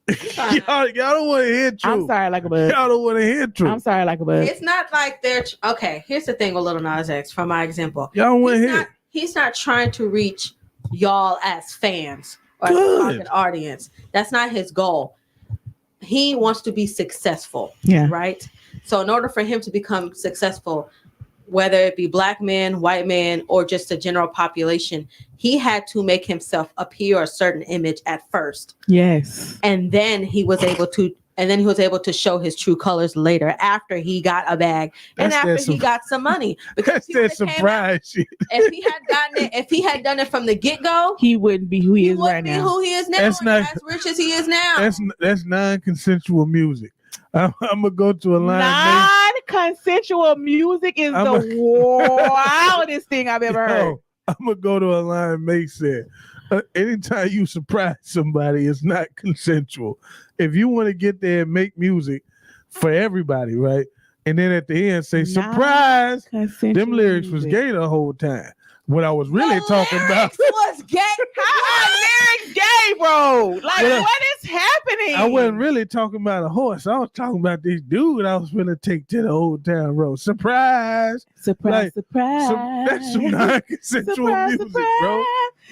y'all don't want to hear truth. I'm sorry, like a bug. Y'all don't want to hear truth. I'm sorry, like a bug. It's not like they're okay. Here's the thing with Lil Nas X, from my example. Y'all don't want to hear it. He's not trying to reach y'all as fans or as a target audience. That's not his goal. He wants to be successful. Yeah. Right. So in order for him to become successful, whether it be black men, white men, or just the general population, he had to make himself appear a certain image at first. Yes. And then he was able to show his true colors later after he got a bag and after he got some money. Because that's that surprise shit. If he had done it from the get-go, he wouldn't be who he is right now. Who he is now, as rich as he is now. That's non-consensual music. I'm gonna go to a line. Non-consensual music is the wildest thing I've ever heard. I'm gonna go to a line. Make said, anytime you surprise somebody, it's not consensual. If you want to get there and make music for everybody, right? And then at the end say, surprise, them lyrics was gay the whole time. What I was really talking about was gay. How are lyrics gay, bro? Like, what is happening? I wasn't really talking about a horse. I was talking about this dude I was gonna take to the Old Town Road. Surprise! Surprise! That's some non-consensual music, bro.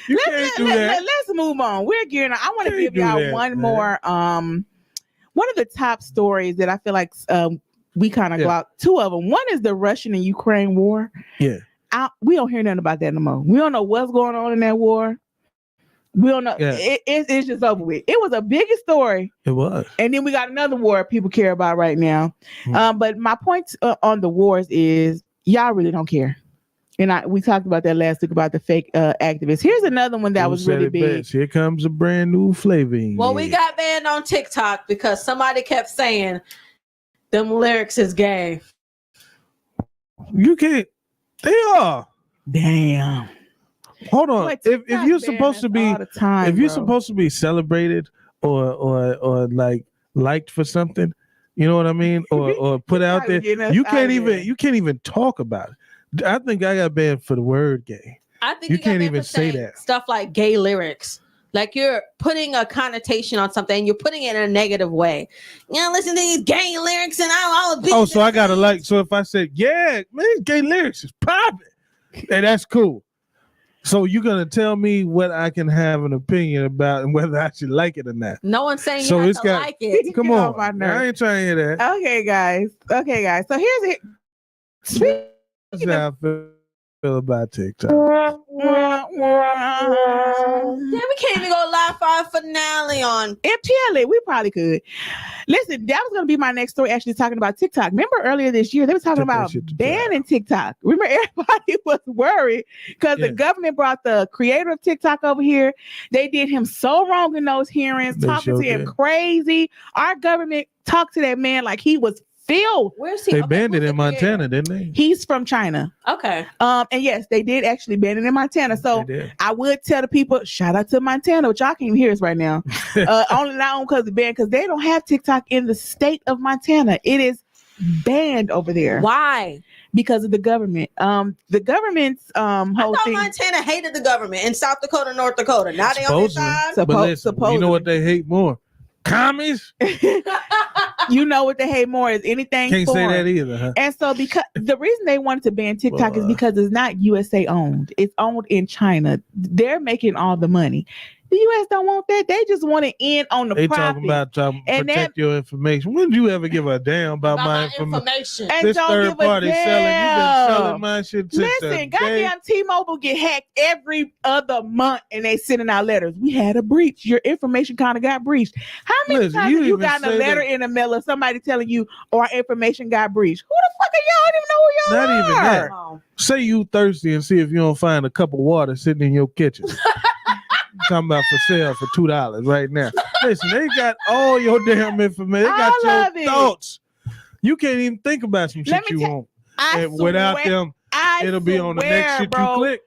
You can't do that. Let's move on. We're gearing up. I want to give y'all one more. One of the top stories that I feel like we kind of got two of them. One is the Russian and Ukraine war. Yeah. We don't hear nothing about that no more. We don't know what's going on in that war. We don't know. Yeah. It's just over with. It was a bigger story. It was. And then we got another war people care about right now. But my point on the wars is y'all really don't care. And we talked about that last week about the fake activists. Here's another one that was really big. Best. Here comes a brand new flavor. Well, we got banned on TikTok because somebody kept saying them lyrics is gay. You can't. They are. Damn. Hold on. If you're supposed to be, supposed to be celebrated or like liked for something, you know what I mean, or put out there, you can't even talk about it. I think I got banned for the word gay. I think you can't even say that stuff like gay lyrics. Like you're putting a connotation on something, you're putting it in a negative way. You know, listen to these gay lyrics and all the. Oh, so I gotta like. So if I said, yeah, man, gay lyrics is popping, and that's cool. So you're gonna tell me what I can have an opinion about and whether I should like it or not. No one's saying you have to like it. Come on, I ain't trying to hear that. Okay, guys. So here's it. That's how I feel about TikTok. Yeah, we can't even go live for our finale on MTL. We probably could. Listen, that was going to be my next story. Actually, talking about TikTok. Remember earlier this year they were talking about banning TikTok. Remember, everybody was worried because the government brought the creator of TikTok over here. They did him so wrong in those hearings, talking to him crazy. Our government talked to that man like he was Phil. Where's he? They banned it in Montana, didn't they? He's from China. Okay. And yes, they did actually ban it in Montana. So I would tell the people, shout out to Montana, which y'all can't even hear us right now. Only not because it's banned, because they don't have TikTok in the state of Montana. It is banned over there. Why? Because of the government. The government's whole thing. Montana hated the government in South Dakota, North Dakota. Now they on their side. But listen, you know what they hate more? Commies. You know what they hate more is anything. Can't foreign. say that either, huh? And so because the reason they wanted to ban TikTok is because it's not USA owned. It's owned in China. They're making all the money. The U.S. don't want that. They just want to end on the profit. They talking about protect your information. When did you ever give a damn about my information? And this don't third party selling. You've been selling my shit since Listen, goddamn T-Mobile get hacked every other month, and they sending out letters. We had a breach. Your information kind of got breached. How many times have you gotten a letter in the mail of somebody telling you, our information got breached? Who the fuck are y'all? I don't even know who y'all are. Not even that. Say you thirsty and see if you don't find a cup of water sitting in your kitchen. Talking about for sale for $2 right now. Listen, they got all your damn information. They got your thoughts. You can't even think about some shit you want. And without them, it'll be on the next shit you click.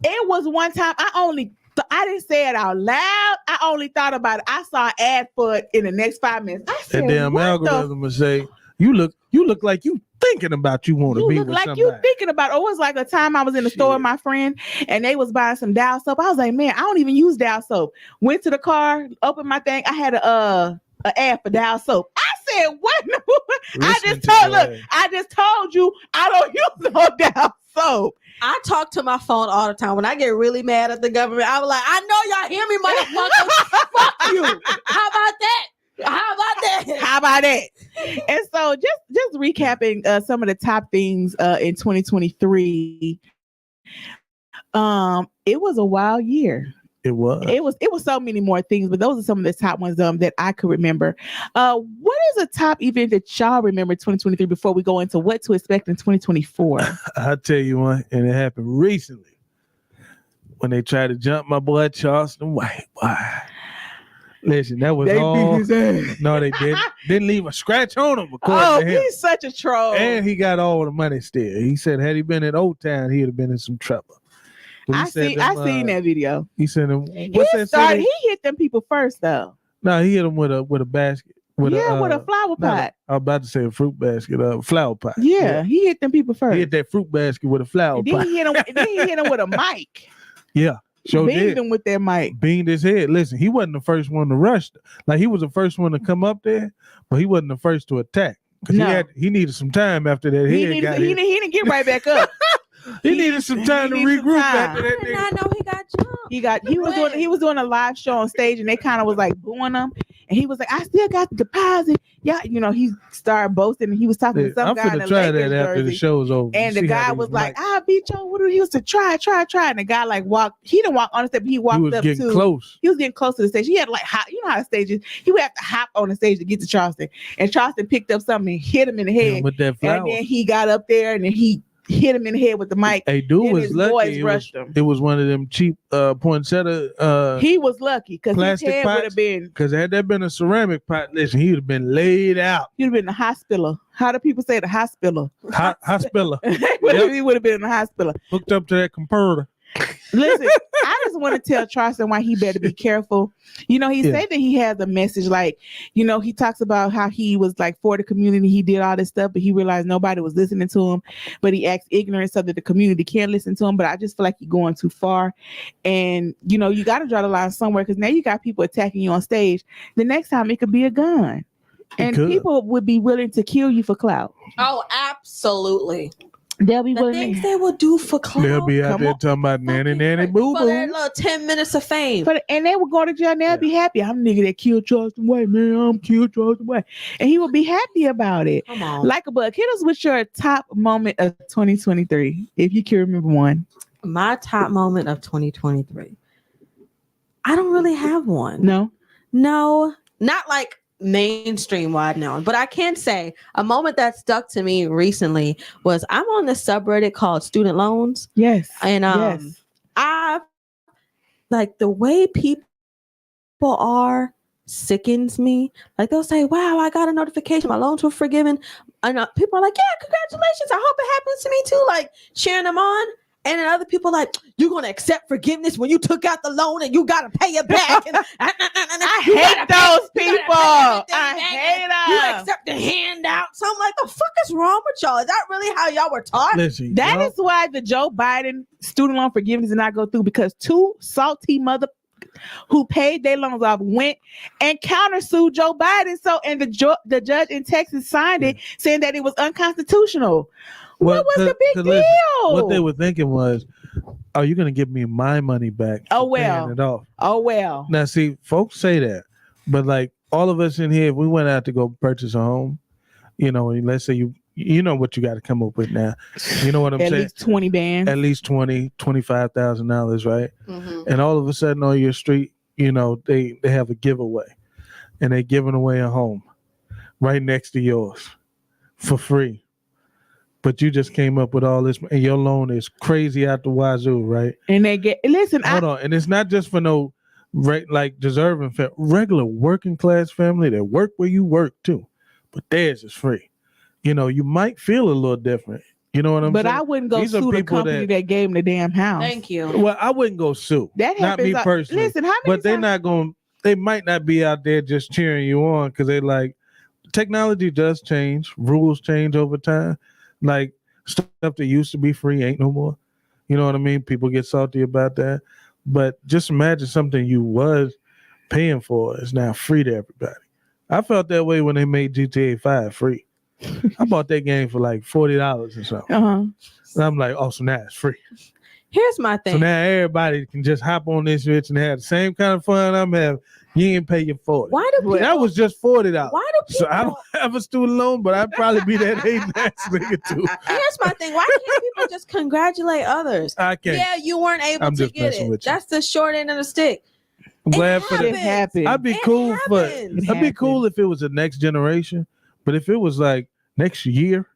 It was one time I didn't say it out loud. I only thought about it. I saw an ad for it in the next 5 minutes. I said, that damn algorithm will say, you look like you thinking about you want to be with somebody. You look like you thinking about it. It was like a time I was in the store with my friend and they was buying some Dial soap. I was like, man, I don't even use Dial soap. Went to the car, opened my thing. I had a ad for Dial soap. I said, what? I just told you I don't use no Dial soap. I talk to my phone all the time. When I get really mad at the government, I was like, I know y'all hear me, motherfucker. Fuck you. How about that? How about that? And so just recapping some of the top things in 2023. It was a wild year. It was so many more things, but those are some of the top ones that I could remember. What is a top event that y'all remember 2023 before we go into what to expect in 2024? I'll tell you one, and it happened recently when they tried to jump my boy Charleston White. Why? Listen, that was all. Beat his ass. No, they didn't leave a scratch on him. He's such a troll. And he got all the money still. He said, had he been at Old Town, he'd have been in some trouble. I seen that video. He said, he hit them people first though. No, he hit them with a basket. With a flower pot. I was about to say a fruit basket, a flower pot. Yeah, he hit them people first. He hit that fruit basket with a flower pot. Then he hit him with a mic. Yeah. Beamed him with that mic. Beamed his head. Listen, he wasn't the first one to rush. Like he was the first one to come up there, but he wasn't the first to attack. Because he needed some time after that he didn't get right back up. He needed some time to regroup after that. I did not know he got jumped. He was doing a live show on stage and they kind of was like booing him. And he was like, I still got the deposit. Yeah, he started boasting, and he was talking to some I'm guy in finna the try Lakers that after the jersey. show's over. And the guy was like, I'll beat Joe Woodard. He used to try. And the guy like he didn't walk on the stage, but he walked up getting to. Close. He was getting close to the stage. He had like hop, how the stage is. He would have to hop on the stage to get to Charleston. And Charleston picked up something and hit him in the head. With that flower. And then he got up there and then he hit him in the head with the mic. Hey, dude then was his lucky. boys rushed him. It was one of them cheap poinsettia. He was lucky because his head would have been. Because had that been a ceramic pot, listen, he would have been laid out. He'd have been in the hospital. How do people say the hospital? Hospital. He would have been in the hospital. Hooked up to that computer. Listen, I just want to tell Charleston why he better be careful. He said that he has a message, like, he talks about how he was like for the community, he did all this stuff, but he realized nobody was listening to him, but he acts ignorant so that the community can't listen to him. But I just feel like he's going too far. And, you got to draw the line somewhere, because now you got people attacking you on stage. The next time it could be a gun. And people would be willing to kill you for clout. Oh, absolutely. They'll be the things they will do for clout. They'll be out there talking about nanny boo for their boo. little 10 minutes of fame. And they will go to jail and they'll be happy. I'm the nigga that killed Charleston White, man. I'm killed Charleston White. And he will be happy about it. Come on. Like a bug. Hit us with your top moment of 2023, if you can remember one. My top moment of 2023. I don't really have one. No, not like mainstream wide known, but I can say a moment that stuck to me recently was I'm on this subreddit called Student Loans. Yes. And I like the way people are sickens me. Like they'll say, wow, I got a notification, my loans were forgiven. And people are like, yeah, congratulations, I hope it happens to me too, like cheering them on. And then other people like, you're going to accept forgiveness when you took out the loan and you got to pay it back. And, I hate those people. I hate them. You accept the handout. So I'm like, the fuck is wrong with y'all? Is that really how y'all were taught? Listen, that is why the Joe Biden student loan forgiveness did not go through, because two salty mother who paid their loans off went and countersued Joe Biden. So, and the judge in Texas signed it, saying that it was unconstitutional. What was the big deal? What they were thinking was, are you going to give me my money back? Oh, well. It off? Oh, well. Now, see, folks say that, but like all of us in here, if we went out to go purchase a home, and let's say you know what you got to come up with now. You know what I'm saying? At least 20 bands. At least $25,000, right? Mm-hmm. And all of a sudden on your street, they have a giveaway, and they're giving away a home right next to yours for free. But you just came up with all this, and your loan is crazy out the wazoo, right? And they hold on, and it's not just for no deserving regular working class family that work where you work too, but theirs is free. You might feel a little different. You know what I'm saying? But I wouldn't go sue the company that gave them the damn house. Thank you. Well, I wouldn't go sue. That not me personally. Listen, how many but they're not going. They might not be out there just cheering you on because they like technology does change, rules change over time. Like stuff that used to be free ain't no more. You know what I mean? People get salty about that. But just imagine something you was paying for is now free to everybody. I felt that way when they made GTA 5 free. I bought that game for like $40 or something. Uh-huh. And I'm like, oh, so now it's free. Here's my thing. So now everybody can just hop on this bitch and have the same kind of fun I'm having. You ain't pay your $40. Why do people? That was just $40. Why do people? So I don't have a student loan, but I'd probably be that hating ass nigga too. Here's my thing. Why can't people just congratulate others? I can't. Yeah, you weren't able to get it. That's the short end of the stick. I'm glad for that. It happened. I'd be cool if it was the next generation, but if it was like next year,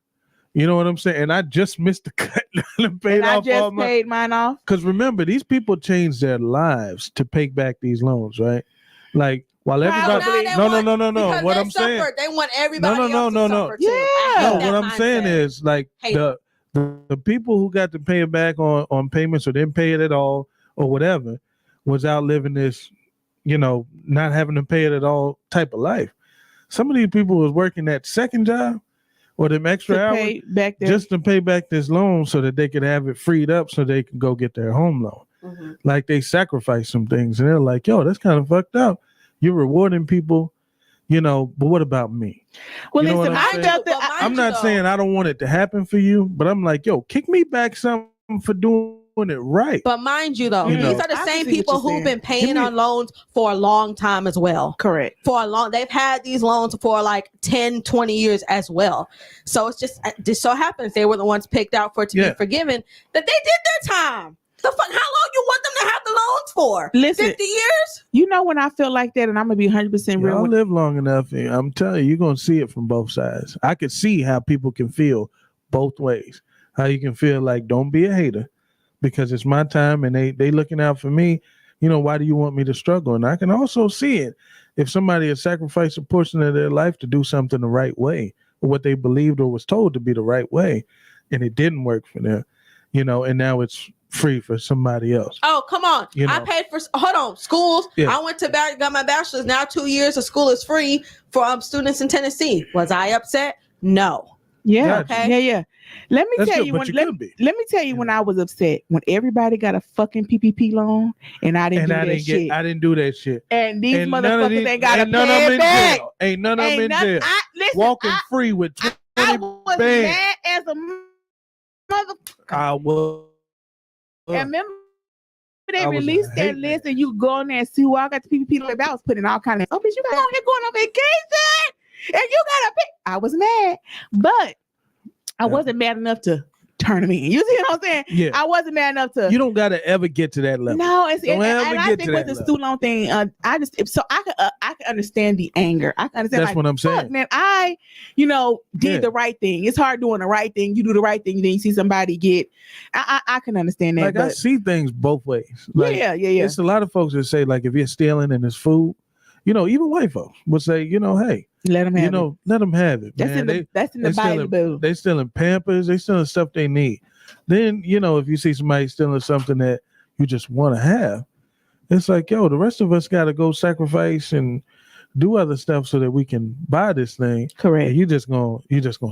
you know what I'm saying? And I just missed the cut and paid and off I just paid mine off. Because remember, these people changed their lives to pay back these loans, right? Like while everybody, no. What I'm saying, they want everybody else to suffer too. Yeah. No, what I'm saying is like the people who got to pay it back on payments or didn't pay it at all or whatever was out living this, not having to pay it at all type of life. Some of these people was working that second job or them extra hours just to pay back this loan so that they could have it freed up so they can go get their home loan. Mm-hmm. Like they sacrificed some things and they're like, yo, that's kind of fucked up. You're rewarding people, but what about me? Well, listen, I'm not saying I don't want it to happen for you, but I'm like, yo, kick me back some for doing it right. But mind you, though, You know. these are the I same can see what people you're who've saying. been paying on loans for a long time as well. Correct. They've had these loans for like 10, 20 years as well. So it's just so happens they were the ones picked out for it to be forgiven, that they did their time. The fuck, how long you want them to have the loans for? Listen, 50 years? You know when I feel like that, and I'm gonna be 100% real. Y'all live long enough, and I'm telling you, you're gonna see it from both sides. I could see how people can feel both ways. How you can feel like, don't be a hater, because it's my time and they looking out for me. You know, why do you want me to struggle? And I can also see it if somebody has sacrificed a portion of their life to do something the right way, or what they believed or was told to be the right way, and it didn't work for them. You know, and now it's free for somebody else. Oh, come on. You know. I paid for, schools. Yeah. I went to, got my bachelor's. Now 2 years of school is free for students in Tennessee. Was I upset? No. Yeah. Gotcha. Okay. Yeah. Let me tell you when. Let me tell you when I was upset, when everybody got a fucking PPP loan and I didn't do that shit. I didn't do that shit. And these motherfuckers ain't got to pay it back. Ain't none of them in jail. Walking free with 20 I was bands. mad as a motherfucker. I was. And remember they released that list and you go on there and see who I got the PPP loan. I was putting all kind of, bitch, you got on here going on vacation and you got to pay. I was mad, but I wasn't mad enough to turn them in. You see what I'm saying? Yeah. I wasn't mad enough to. You don't got to ever get to that level. No, and I think with the level. student loan thing, I can understand the anger. I can understand. That's what I'm saying. Man, I, did the right thing. It's hard doing the right thing. You do the right thing, then you see somebody get. I can understand that. Like, I see things both ways. Like, yeah. It's a lot of folks that say, like, if you're stealing and it's food, even white folks would say, hey, let them have it. Let them have it. That's man. That's in the Bible. They stealing Pampers. They stealing stuff they need. Then, if you see somebody stealing something that you just want to have, it's like, yo, the rest of us got to go sacrifice and do other stuff so that we can buy this thing. Correct. And you're just gonna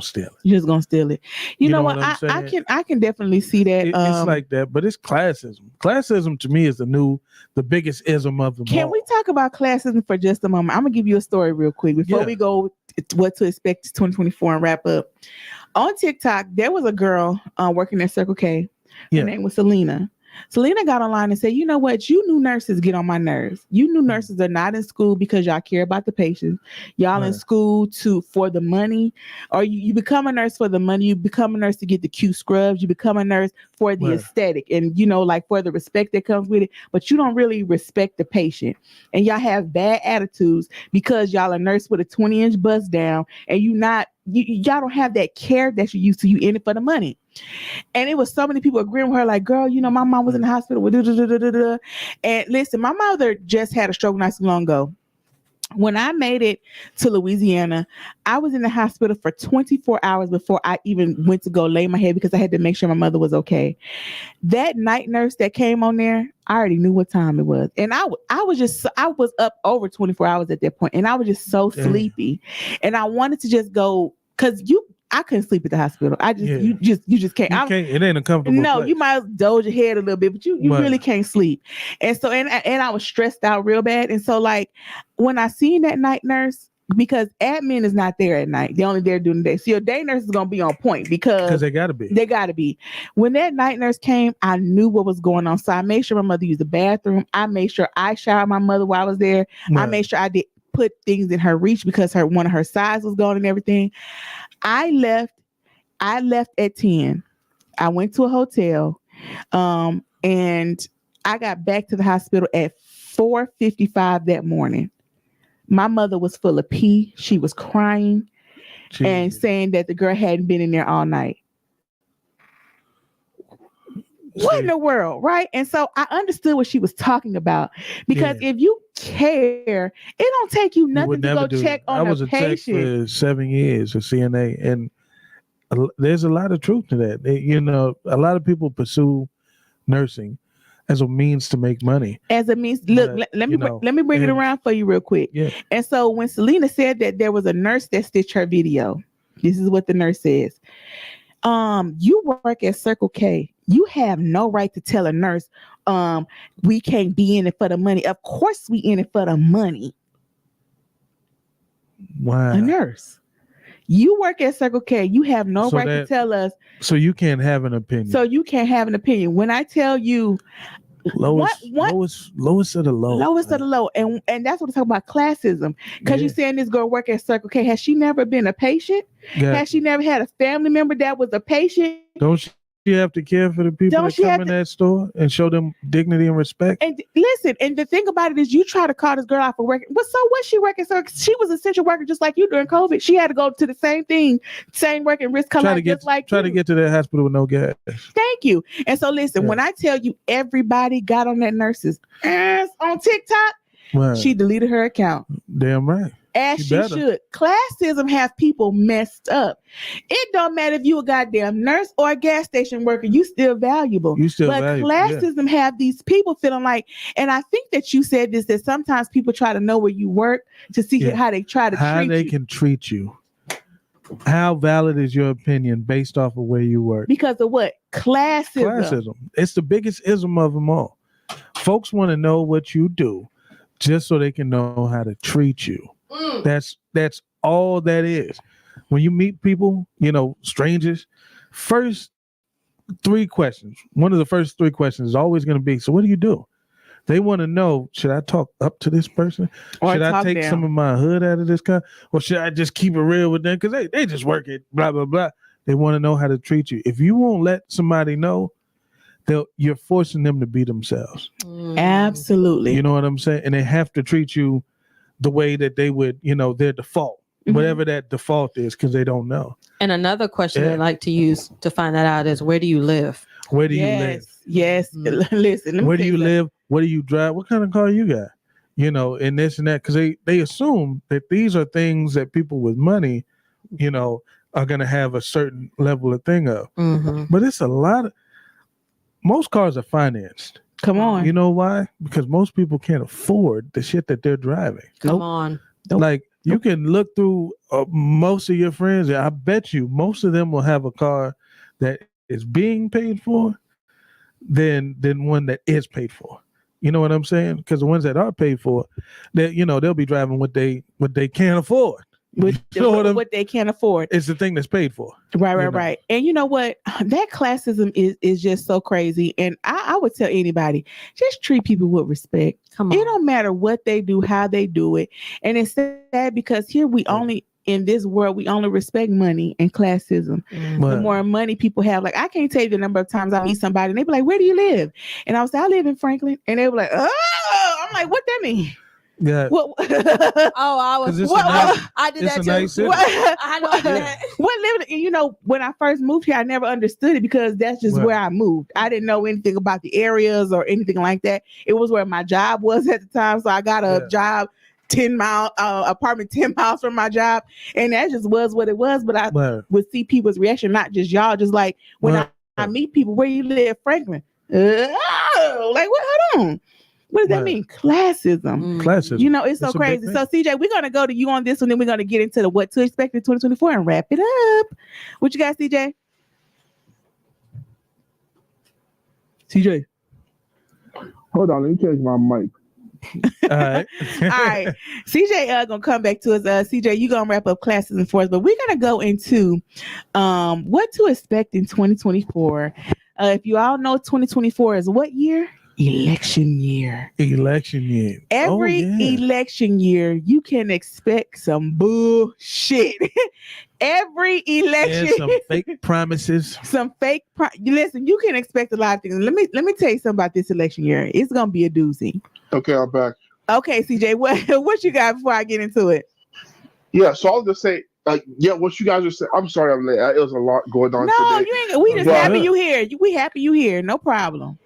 steal it. You're just gonna steal it. You know what? I can definitely see that. It's like that, but it's classism. Classism to me is the biggest ism of them all. Can we talk about classism for just a moment? I'm gonna give you a story real quick before we go what to expect 2024 and wrap up. On TikTok, there was a girl working at Circle K. Her name was Selena. Selena got online and said, you know what? You new nurses get on my nerves. You new nurses are not in school because y'all care about the patients. Y'all in school for the money, or you become a nurse for the money. You become a nurse to get the cute scrubs. You become a nurse for the aesthetic and, like for the respect that comes with it. But you don't really respect the patient. And y'all have bad attitudes because y'all a nurse with a 20-inch bust down and y'all don't have that care that you used to. You in it for the money. And it was so many people agreeing with her, like, girl, my mom was in the hospital with And listen, my mother just had a stroke not too long ago. When I made it to Louisiana, I was in the hospital for 24 hours before I even went to go lay my head because I had to make sure my mother was okay. That night nurse that came on there, I already knew what time it was. And I was up over 24 hours at that point, and I was just so sleepy. And I wanted to just go, because I couldn't sleep at the hospital. You just can't. It ain't a comfortable place. You might doze your head a little bit, but you really can't sleep. And so, and I was stressed out real bad. And so, like, when I seen that night nurse, because admin is not there at night, they're only there during the day. So your day nurse is gonna be on point because they gotta be. They gotta be. When that night nurse came, I knew what was going on. So I made sure my mother used the bathroom. I made sure I showered my mother while I was there. I made sure I did put things in her reach because one of her size was gone and everything. I left at 10. I went to a hotel, and I got back to the hospital at 4:55 that morning. My mother was full of pee. She was crying and saying that the girl hadn't been in there all night. What in the world, right? And so I understood what she was talking about, because if you care, it don't take you nothing to go check on a patient. I was a tech for 7 years, a CNA, and there's a lot of truth to that. A lot of people pursue nursing as a means to make money. As a means, look, let me bring it around for you real quick. Yeah. And so when Selena said that there was a nurse that stitched her video, this is what the nurse says. You work at Circle K. You have no right to tell a nurse, we can't be in it for the money. Of course we in it for the money. Wow. A nurse. You work at Circle K. You have no right to tell us. So you can't have an opinion. So you can't have an opinion. When I tell you, lowest of the low. Lowest of the low. And that's what I'm talking about, classism. Because you're saying this girl work at Circle K. Has she never been a patient? Yeah. Has she never had a family member that was a patient? Don't she have to care for the people that come in that store and show them dignity and respect? And listen, and the thing about it is, you try to call this girl out for working. But so what? She working, so she was an essential worker just like you during COVID. She had to go to the same thing, same working risk. Try to get to that hospital with no gas. Thank you. And so listen, when I tell you everybody got on that nurse's ass on TikTok, she deleted her account. Damn right. As she should. Classism have people messed up. It don't matter if you a goddamn nurse or a gas station worker, you still valuable. Classism have these people feeling like, and I think that you said this, that sometimes people try to know where you work to see how they try to treat you. How they can treat you. How valid is your opinion based off of where you work? Because of what? Classism. It's the biggest ism of them all. Folks want to know what you do just so they can know how to treat you. That's all that is. When you meet people, strangers, first 3 questions. One of the first 3 questions is always going to be, so what do you do? They want to know, should I talk up to this person? Should I take some of my hood out of this guy? Or should I just keep it real with them? Because they just work it, blah, blah, blah. They want to know how to treat you. If you won't let somebody know, you're forcing them to be themselves. Absolutely. You know what I'm saying? And they have to treat you the way that they would, their default, whatever that default is, because they don't know. And another question they like to use to find that out is, where do you live? Where do you live? Yes. Listen. Where do you live? What do you drive? What kind of car you got? And this and that, because they assume that these are things that people with money, are going to have a certain level of thing of. But it's a lot of, most cars are financed. Come on. You know why? Because most people can't afford the shit that they're driving. Come on. Like, you can look through most of your friends, and I bet you most of them will have a car that is being paid for than one that is paid for. You know what I'm saying? Because the ones that are paid for, they'll be driving what they can't afford. What they can't afford. It's the thing that's paid for. Right. And you know what? That classism is just so crazy. And I would tell anybody, just treat people with respect. Come on. It don't matter what they do, how they do it. And it's sad because here in this world, we only respect money and classism. The more money people have, like, I can't tell you the number of times I meet somebody and they be like, where do you live? And I was like, I live in Franklin. And they were like, oh, I'm like, what that mean? Yeah. I did that too. Nice I know that. When I first moved here, I never understood it because that's just where I moved. I didn't know anything about the areas or anything like that. It was where my job was at the time. So I got a job 10 mile apartment 10 miles from my job, and that just was what it was. But I would see people's reaction, not just y'all, just like when I meet people, where you live, Franklin. Like, what? Hold on. What does that mean? Classism. Classism. It's so crazy. So, CJ, we're going to go to you on this one, then we're going to get into the what to expect in 2024 and wrap it up. What you got, CJ? CJ. Hold on, let me change my mic. All right. All right. CJ gonna come back to us. CJ, you gonna wrap up classism for us, but we're gonna go into what to expect in 2024. If you all know, 2024 is what year? Election year. Every election year, you can expect some bullshit. Every election, and some fake promises. Listen, you can expect a lot of things. Let me tell you something about this election year. It's gonna be a doozy. Okay, I'm back. Okay, CJ, what you got before I get into it? Yeah, so I'll just say, what you guys are saying. I'm sorry I'm late. It was a lot going on today. You ain't. We just happy you here. We happy you here. No problem.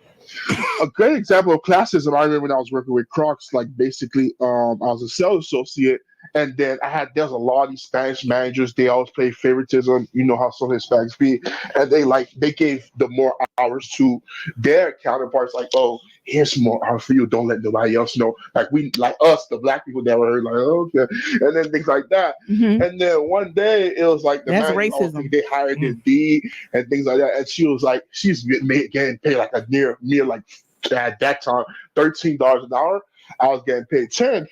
A great example of classism, I remember when I was working with Crocs, like basically I was a sales associate, and then there's a lot of these Spanish managers, they always play favoritism, you know how some Hispanics be, and they gave the more hours to their counterparts, like, oh, here's more hours for you, don't let nobody else know, like us, the black people that were like, oh, okay, and then things like that. And then one day it was like that's racism. They hired this D and things like that, and she was like, she's getting paid like a near like at that time $13 an hour. I was getting paid 10.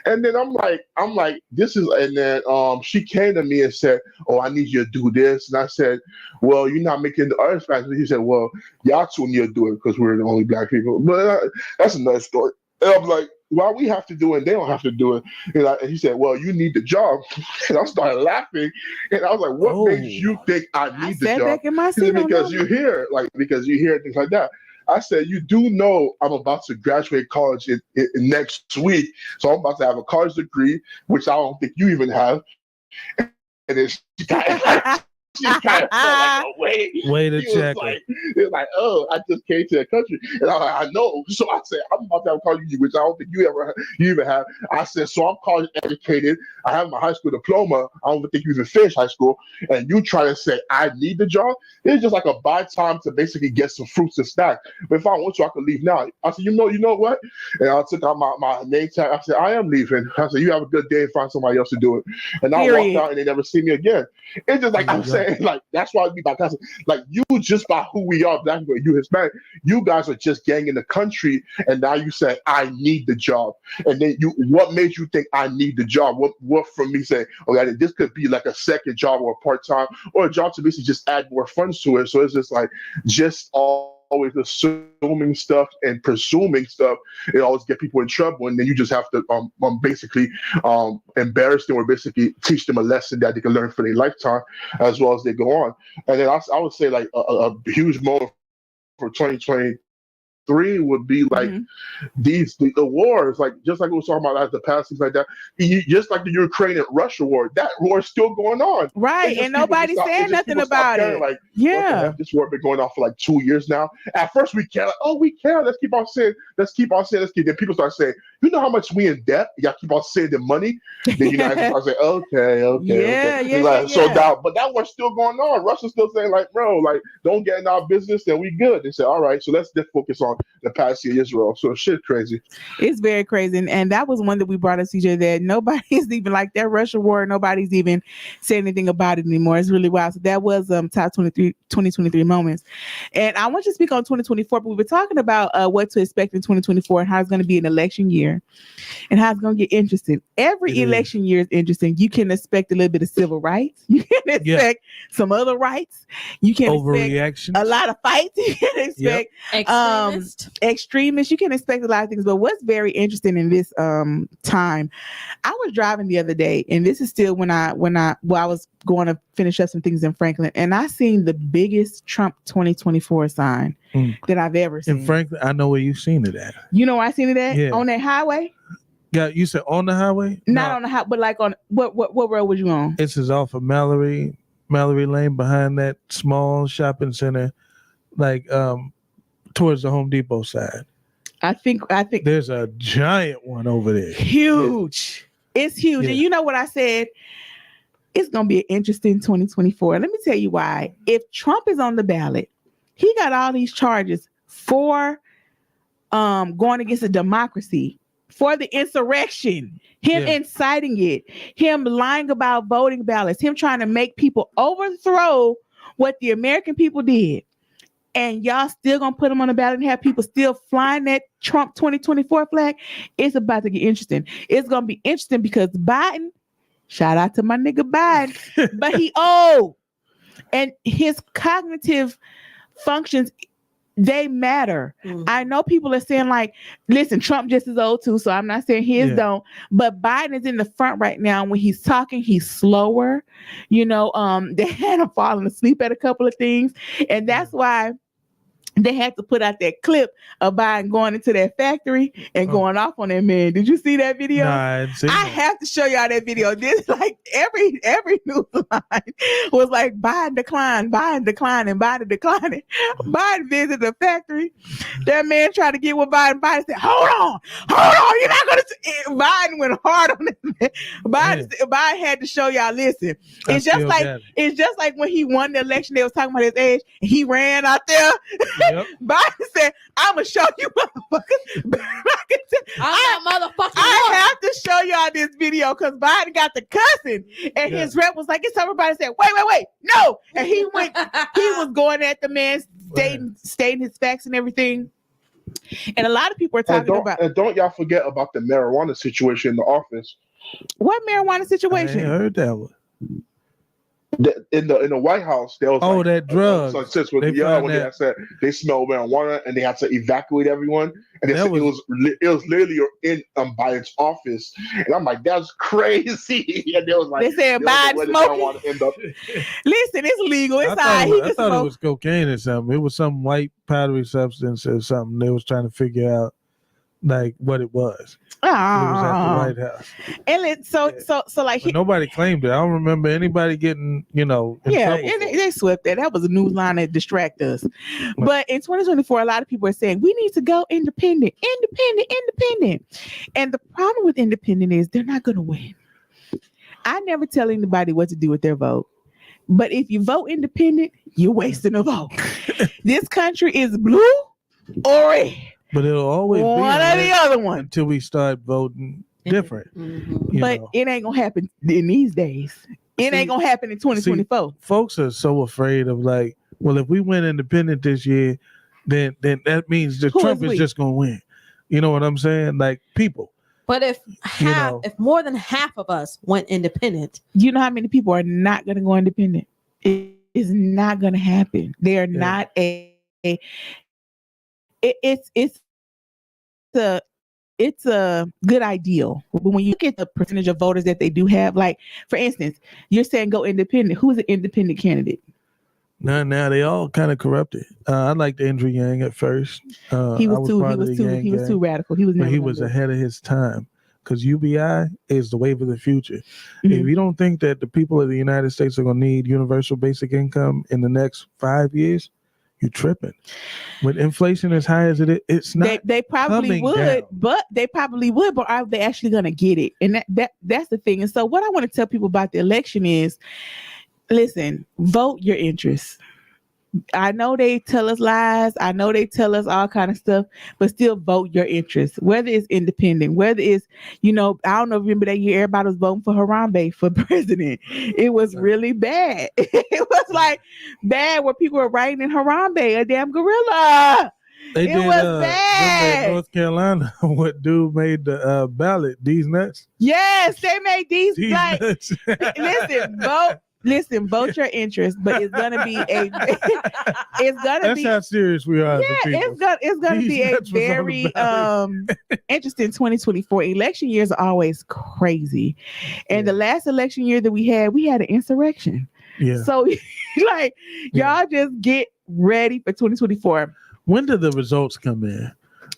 And then I'm like, this is, and then she came to me and said, oh, I need you to do this. And I said, well, you're not making the artist factor. He said, well, y'all two need to do it because we're the only black people. But that's another story. And I'm like, why we have to do it and they don't have to do it? And he said, well, you need the job. And I started laughing. And I was like, what makes you think I need the job? Back in my seat because you hear things like that. I said, you do know I'm about to graduate college in next week. So I'm about to have a college degree, which I don't think you even have. And then she kind of felt like, oh, way to check it. Like, oh, I just came to the country. And I'm like, I know. So I said, I'm about to have a college degree, which I don't think you even have. I said, so I'm college educated. I have my high school diploma. I don't even think you even finished high school. And you try to say, I need the job. It's just like a buy time to basically get some fruits and snacks. But if I want to, I could leave now. I said, you know what? And I took out my name tag. I said, I am leaving. I said, you have a good day and find somebody else to do it. And I walked out and they never see me again. It's just like I'm saying, like, that's why we by cousin. Like, you just by who we are, black people, you Hispanic, you guys are just ganging the country, and now you say, I need the job. And then what made you think I need the job? What from me saying, okay, this could be like a second job or a part-time or a job to basically just add more funds to it. So it's just like, always assuming stuff and presuming stuff, it always get people in trouble, and then you just have to basically embarrass them or basically teach them a lesson that they can learn for their lifetime as well as they go on. And then I would say like a huge moment for 2023 would be like the wars, like just like we were talking about at the past, things like that. Just like the Ukraine and Russia war, that war is still going on, right? And nobody's saying nothing about it. Like, this war been going on for like 2 years now. At first we care, like, oh, we care. Let's keep on saying. Then people start saying, you know how much we in debt? Y'all keep on saying the money. Then United States say, okay. So now, but that war's still going on. Russia's still saying like, bro, like, don't get in our business, then we good. They say, all right, so let's just focus on the past year Israel. So shit crazy. It's very crazy. And that was one that we brought up, CJ, that nobody's even like that Russia war. Nobody's even saying anything about it anymore. It's really wild. So that was top 2023 moments. And I want you to speak on 2024, but we were talking about what to expect in 2024 and how it's going to be an election year and how it's going to get interesting. Every election year is interesting. You can expect a little bit of civil rights. You can expect some other rights. You can expect a lot of fights. You can expect extremists. You can expect a lot of things. But what's very interesting in this time, I was driving the other day, and this is still when I was going to finish up some things in Franklin, and I seen the biggest Trump 2024 sign that I've ever seen. In Franklin, I know where you've seen it at. You know where I seen it at? Yeah. On that highway? Yeah, you said on the highway? Not on the highway, but like on what road was you on? It's just off of Mallory Lane, behind that small shopping center, like towards the Home Depot side. I think there's a giant one over there. Huge. It's huge. And you know what I said? It's going to be an interesting 2024. Let me tell you why. If Trump is on the ballot, he got all these charges for going against a democracy, for the insurrection, him inciting it, him lying about voting ballots, him trying to make people overthrow what the American people did. And y'all still gonna put him on the ballot and have people still flying that Trump 2024 flag. It's about to get interesting. It's gonna be interesting because Biden, shout out to my nigga Biden, but he old. And his cognitive functions, they matter. I know people are saying like, listen, Trump just is old too, so I'm not saying his don't, but Biden is in the front right now. When he's talking, he's slower. You know, they had him falling asleep at a couple of things, and that's why they had to put out that clip of Biden going into that factory and going off on that man. Did you see that video? Nah, I have to show y'all that video. This like every news line was like Biden declined, Biden declining, Biden declining. Biden visited the factory. That man tried to get with Biden. Biden said, hold on, you're not gonna Biden went hard on this man. Biden had to show y'all, listen, it's just like when he won the election, they was talking about his age, and he ran out there. Yep. Biden said, I'm gonna show you motherfuckers. I have to show y'all this video because Biden got the cussing, and his rep was like, it's everybody said, wait, no. And he was going at the man, stating his facts and everything. And a lot of people are talking about. And don't y'all forget about the marijuana situation in the office. What marijuana situation? I ain't heard that one. In the White House, there was that drug. They said they smelled marijuana and they had to evacuate everyone, and they said it was literally in Biden's office, and I'm like, that's crazy. And they was like, they said Biden smoking. Listen, it's legal. It's I thought it was cocaine or something. It was some white powdery substance or something. They was trying to figure out like what it was. It was at the White House. And so like but nobody claimed it. I don't remember anybody getting, in trouble. They swept that. That was a news line that distract us. But in 2024, a lot of people are saying we need to go independent. And the problem with independent is they're not going to win. I never tell anybody what to do with their vote. But if you vote independent, you're wasting a vote. This country is blue or red. But it'll always be one or the other one until we start voting different. Mm-hmm. But it ain't gonna happen in these days. It ain't gonna happen in 2024. Folks are so afraid of like, well, if we win independent this year, then that means that Trump is just gonna win. You know what I'm saying? Like people. But if more than half of us went independent, you know how many people are not gonna go independent? It is not gonna happen. They are not it's a good ideal. But when you look at the percentage of voters that they do have, like for instance, you're saying go independent. Who's an independent candidate? Now they all kind of corrupted. I liked Andrew Yang at first. He was too radical. He was ahead of his time because UBI is the wave of the future. Mm-hmm. If you don't think that the people of the United States are going to need universal basic income in the next 5 years, you're tripping. With inflation as high as it is, it's not. They probably would, down. but are they actually going to get it? And that's the thing. And so, what I want to tell people about the election is, listen, vote your interests. I know they tell us lies. I know they tell us all kind of stuff, but still vote your interests. Whether it's independent, whether it's, I don't know, remember that year everybody was voting for Harambe for president. It was really bad. It was like bad where people were writing in Harambe, a damn gorilla. It was bad. North Carolina, what dude made the ballot? These nuts. Yes, they made these like. Nuts. Listen, vote your interest, but it's gonna be That's how serious we are. Yeah, it's gonna be a very interesting 2024. Election years are always crazy, and the last election year that we had an insurrection. Yeah. So, y'all just get ready for 2024. When did the results come in?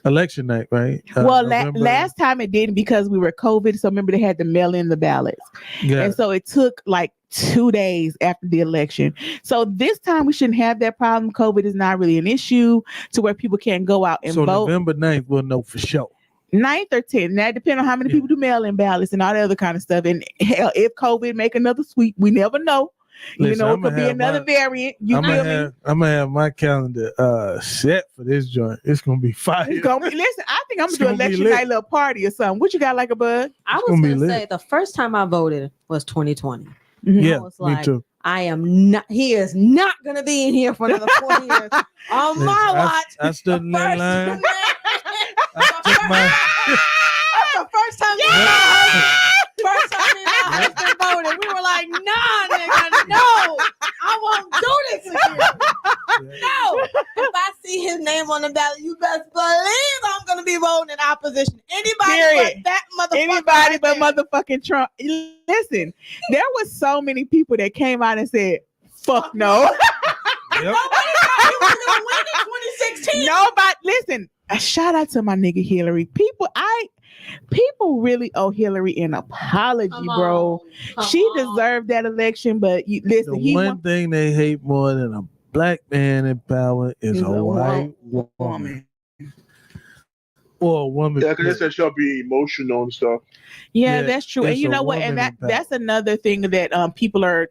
Election night, right? Last time it didn't because we were COVID. So remember they had to mail in the ballots. Yeah. And so it took like 2 days after the election. So this time we shouldn't have that problem. COVID is not really an issue to where people can't go out and vote. So November 9th, we'll know for sure. 9th or 10th. That depends on how many people do mail in ballots and all the other kind of stuff. And hell, if COVID make another sweep, we never know. Listen, it could be another variant. I'm gonna have my calendar set for this joint. It's gonna be fire. Listen, I think I'm gonna do election night little party or something. What you got like a bud? I was gonna say the first time I voted was 2020. Mm-hmm. Yeah, me too. He is not gonna be in here for another 4 years. On my watch. I stood in that line. That's the first time. First time my husband voted, we were like, nah, nigga, no, I won't do this again. No, if I see his name on the ballot, you best believe I'm gonna be voting in opposition. Anybody but motherfucking Trump. Listen, there was so many people that came out and said, "Fuck no." Nobody thought he was gonna win in 2016. Nobody. Listen, a shout out to my nigga Hillary. People really owe Hillary an apology, bro. She deserved that election, but listen. The one thing they hate more than a black man in power is a white woman. Or a woman. Yeah, because they said she'll be emotional and stuff. Yeah, that's true. And you know what? And that's another thing that people are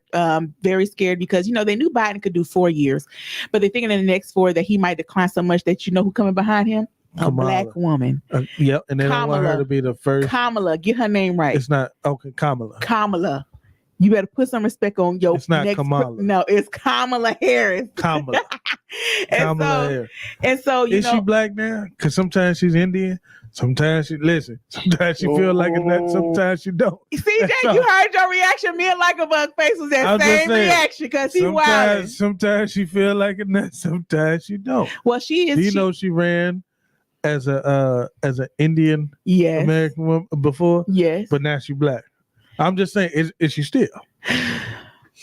very scared because, they knew Biden could do 4 years, but they're thinking in the next 4 that he might decline so much that who's coming behind him? A black woman. Yep, and they don't want her to be the first. Kamala, get her name right. It's not Kamala. Kamala. You better put some respect on your. It's not Kamala. No, it's Kamala Harris. Kamala. Kamala Harris. And so, is she black now? Because sometimes she's Indian. Sometimes she feel like a nut. Sometimes she don't. CJ, you heard your reaction. Me and Like a Bug face was that same reaction because he wild. Sometimes she feel like a nut. Sometimes she don't. Well, she is. Do you know she ran as an Indian American woman before? Yes, but now she black. I'm just saying, is she still?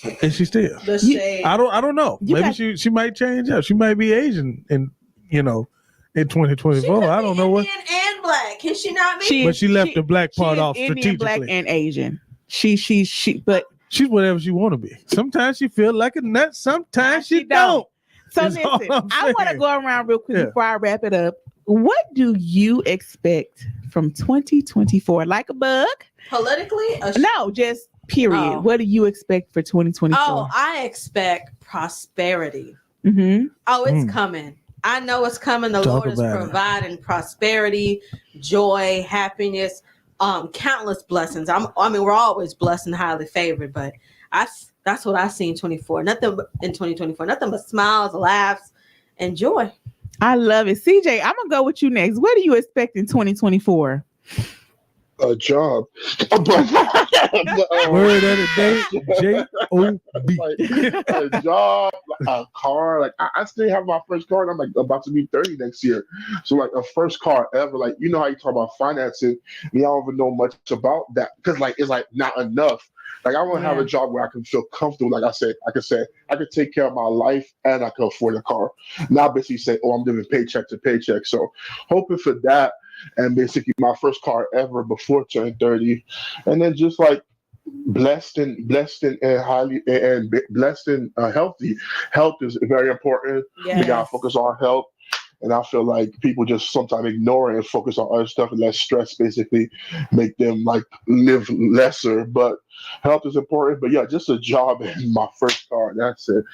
Is she still? I don't know. Maybe she might change up. She might be Asian in 2024. I don't know what. Indian and black. Can she not be? But she left the black part off strategically. Indian, black, and Asian. But she's whatever she want to be. Sometimes she feel like a nut. Sometimes she don't. So listen, I want to go around real quick before I wrap it up. What do you expect from 2024? Like a bug? Politically? No, just period. Oh. What do you expect for 2024? Oh, I expect prosperity. Mm-hmm. Oh, it's coming. I know it's coming. The Lord is providing prosperity, joy, happiness, countless blessings. We're always blessed and highly favored, but that's what I see in 2024. Nothing in 2024. Nothing but smiles, laughs, and joy. I love it. CJ, I'm gonna go with you next. What do you expect in 2024? A job. Word of the day, J-O-B. A job, a car. Like I still have my first car, and I'm like about to be 30 next year. So like a first car ever. Like you know how you talk about financing. Me, I don't even know much about that because like it's like not enough. Like I want to have a job where I can feel comfortable. Like I said, I could take care of my life and I can afford a car. Not basically say, oh, I'm living paycheck to paycheck. So hoping for that. And basically my first car ever before turning 30. And then just like blessed and highly and blessed and healthy. Health is very important. Yes. We gotta focus on health. And I feel like people just sometimes ignore it and focus on other stuff and let stress basically make them like live lesser. But health is important. But yeah, just a job and my first car. That's it.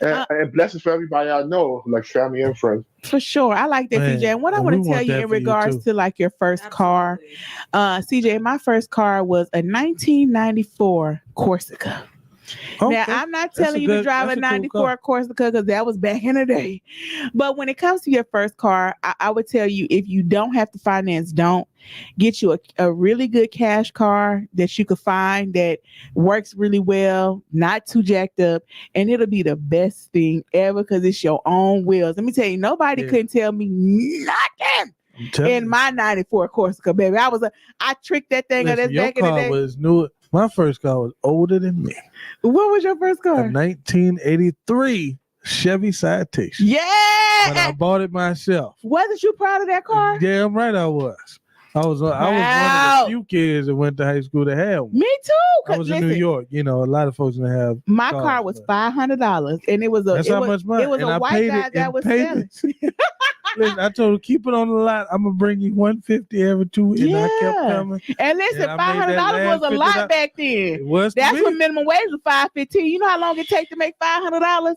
And blessings for everybody I know, like family and friends. For sure. I like that, CJ. And what I want to tell you in regards to like your first car, CJ, my first car was a 1994 Corsica. Okay. Now, I'm not telling you to drive a 94 Corsica because that was back in the day. But when it comes to your first car, I would tell you if you don't have to finance, don't get you a really good cash car that you could find that works really well, not too jacked up, and it'll be the best thing ever because it's your own wheels. Let me tell you, nobody couldn't tell me nothing. In my 94 Corsica, baby. I tricked that thing back in the day. Your car was new. My first car was older than me. What was your first car? A 1983 Chevy Citation. Yeah. But I bought it myself. Wasn't you proud of that car? Damn right I was. I was one of the few kids that went to high school to have one. Me too. I was in New York. You know, a lot of folks didn't have. My car was $500, and it was a. That's how much money. It was a white guy that was selling. Listen, I told her, keep it on the lot. I'm gonna bring you $150 every 2 weeks. And I kept coming. And listen, $500 was a lot back then. It was. That's when minimum wage was $5.15. You know how long it takes to make $500?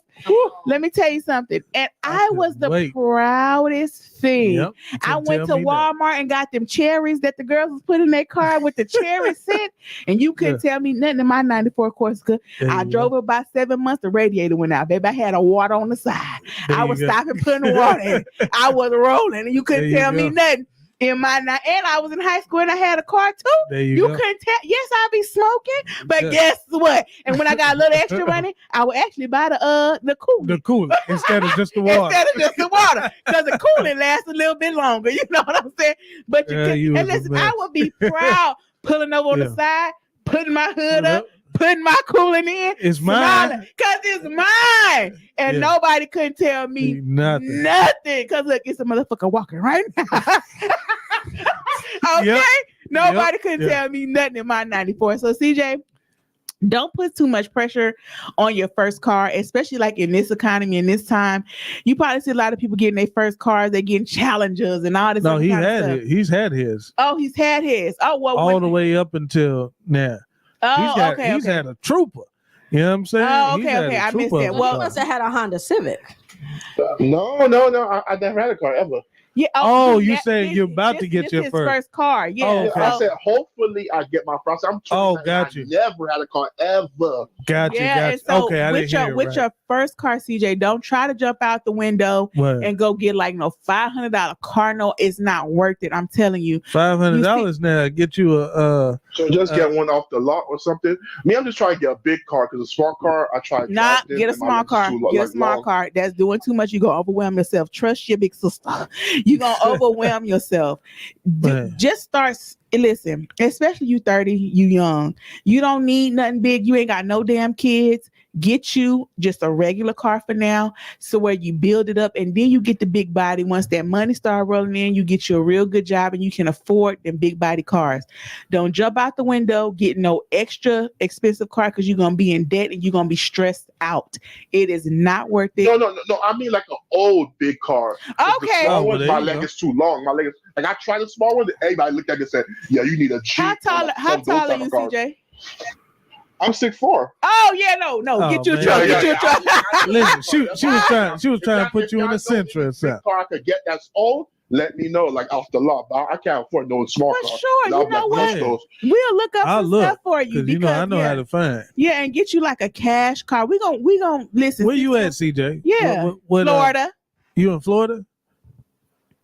Let me tell you something. And I was the proudest thing. Yep. I went to Walmart and got them cherries that the girls was putting in their car with the cherry scent. And you couldn't tell me nothing in my 94 Corsica. I drove it about 7 months. The radiator went out. Baby, I had a water on the side. I was stopping putting water in. I was rolling and you couldn't tell me nothing. And I was in high school and I had a car too. You couldn't tell. Yes, I'd be smoking, but guess what? And when I got a little extra money, I would actually buy the cooler. The cooler instead of just the water. Because the cooler lasts a little bit longer. You know what I'm saying? But and listen, I would be proud pulling over on the side, putting my hood up, putting my cooling in. It's mine. Because it's mine. And nobody couldn't tell me nothing. Because look, it's a motherfucker walking right now. Okay? Nobody couldn't tell me nothing in my 94. So CJ, don't put too much pressure on your first car, especially like in this economy and this time. You probably see a lot of people getting their first cars. They're getting Challengers and all this. No, he's had his. Oh, he's had his. Oh, well, all the way up until now. Oh, he's had a Trooper. You know what I'm saying? Oh, okay. I missed that. Well, he must have had a Honda Civic. No. I never had a car ever. Yeah. Oh, you saying you're about to get your his first car? Yeah. Oh, okay. I said, hopefully I get my first. I'm trying. Got you. Never had a car ever. Got you. And so okay, I didn't hear with your first car, CJ, don't try to jump out the window and go get like no $500 car. No, it's not worth it. I'm telling you. $500 now get you a. So just get one off the lot or something. Me, I'm just trying to get a big car because a small car I try. Get a small car. Get a small car. That's doing too much. You're gonna overwhelm yourself. Trust your big sister. You're gonna overwhelm yourself. Just start. Listen, especially you 30, you young. You don't need nothing big. You ain't got no damn kids. Get you just a regular car for now, so where you build it up and then you get the big body. Once that money start rolling in, you get you a real good job and you can afford them big body cars. Don't jump out the window, get no extra expensive car because you're gonna be in debt and you're gonna be stressed out. It is not worth it. No. I mean like an old big car. Okay. The small one, my leg is too long. My leg is like I tried the small one. Everybody looked at it and said, "Yeah, you need a Jeep." How tall are you, CJ? I'm 6'4". Oh yeah, no. Get you a truck. Get you a truck. Listen, she was trying to put you in the center or something. Car I could get that's old. Let me know, like off the lot. But I can't afford no small car. For sure, you know what? We'll look up some stuff for you because I know how to find. Yeah, and get you like a cash car. We gon' listen. Where you at, CJ? Yeah, Florida. You in Florida?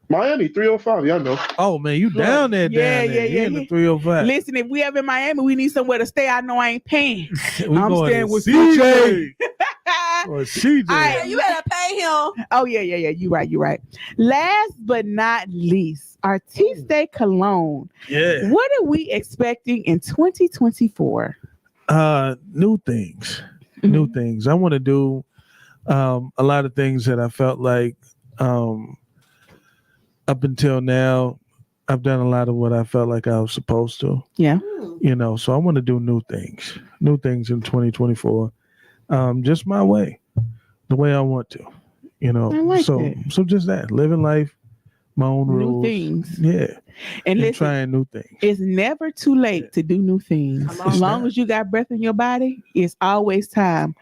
Miami 305, y'all know. Oh man, you down there? Yeah. You in the 305. Listen, if we ever in Miami, we need somewhere to stay. I know I ain't paying. I'm staying with CJ. Or CJ. All right, you better pay him. Oh yeah. You right. Last but not least, Artiste Colon. Yeah. What are we expecting in 2024? New things. New things. I want to do a lot of things that I felt like up until now, I've done a lot of what I felt like I was supposed to. Yeah. So I want to do new things in 2024. Just my way, the way I want to, I like it. So just that, living life, my own rules. New things. Yeah. And listen, trying new things. It's never too late to do new things. As long as you got breath in your body, it's always time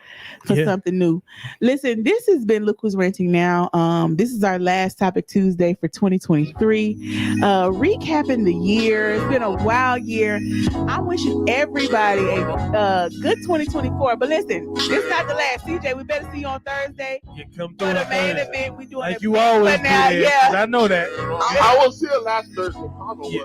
for something new. Listen, this has been Look Who's Ranting Now. This is our last Topic Tuesday for 2023. Recapping the year. It's been a wild year. I'm wishing everybody a good 2024. But listen, this is not the last. CJ, we better see you on Thursday. You come for the main event. We doing like it you always do. Yeah. I know that. I was here last Thursday. Was it?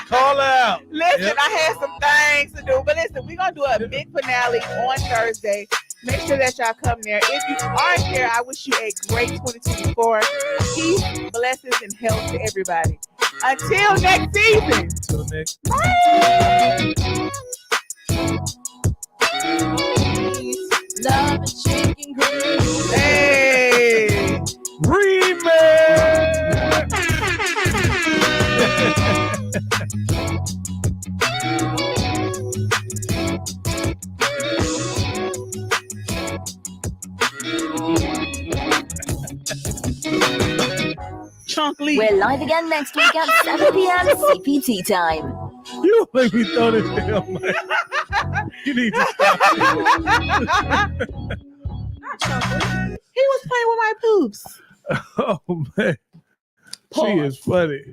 Call out. Listen, I had some things to do, but listen, we're gonna do a big finale on Thursday. Make sure that y'all come there. If you aren't there, I wish you a great 2024. Peace, blessings, and health to everybody. Until next season. Until next. Bye. Love and chicken grease. Hey, remix. Chunk Lee. We're live again next week at 7 p.m. CPT time. You don't make me throw this damn mic. You need to stop. He was playing with my poops. Oh man, she is funny.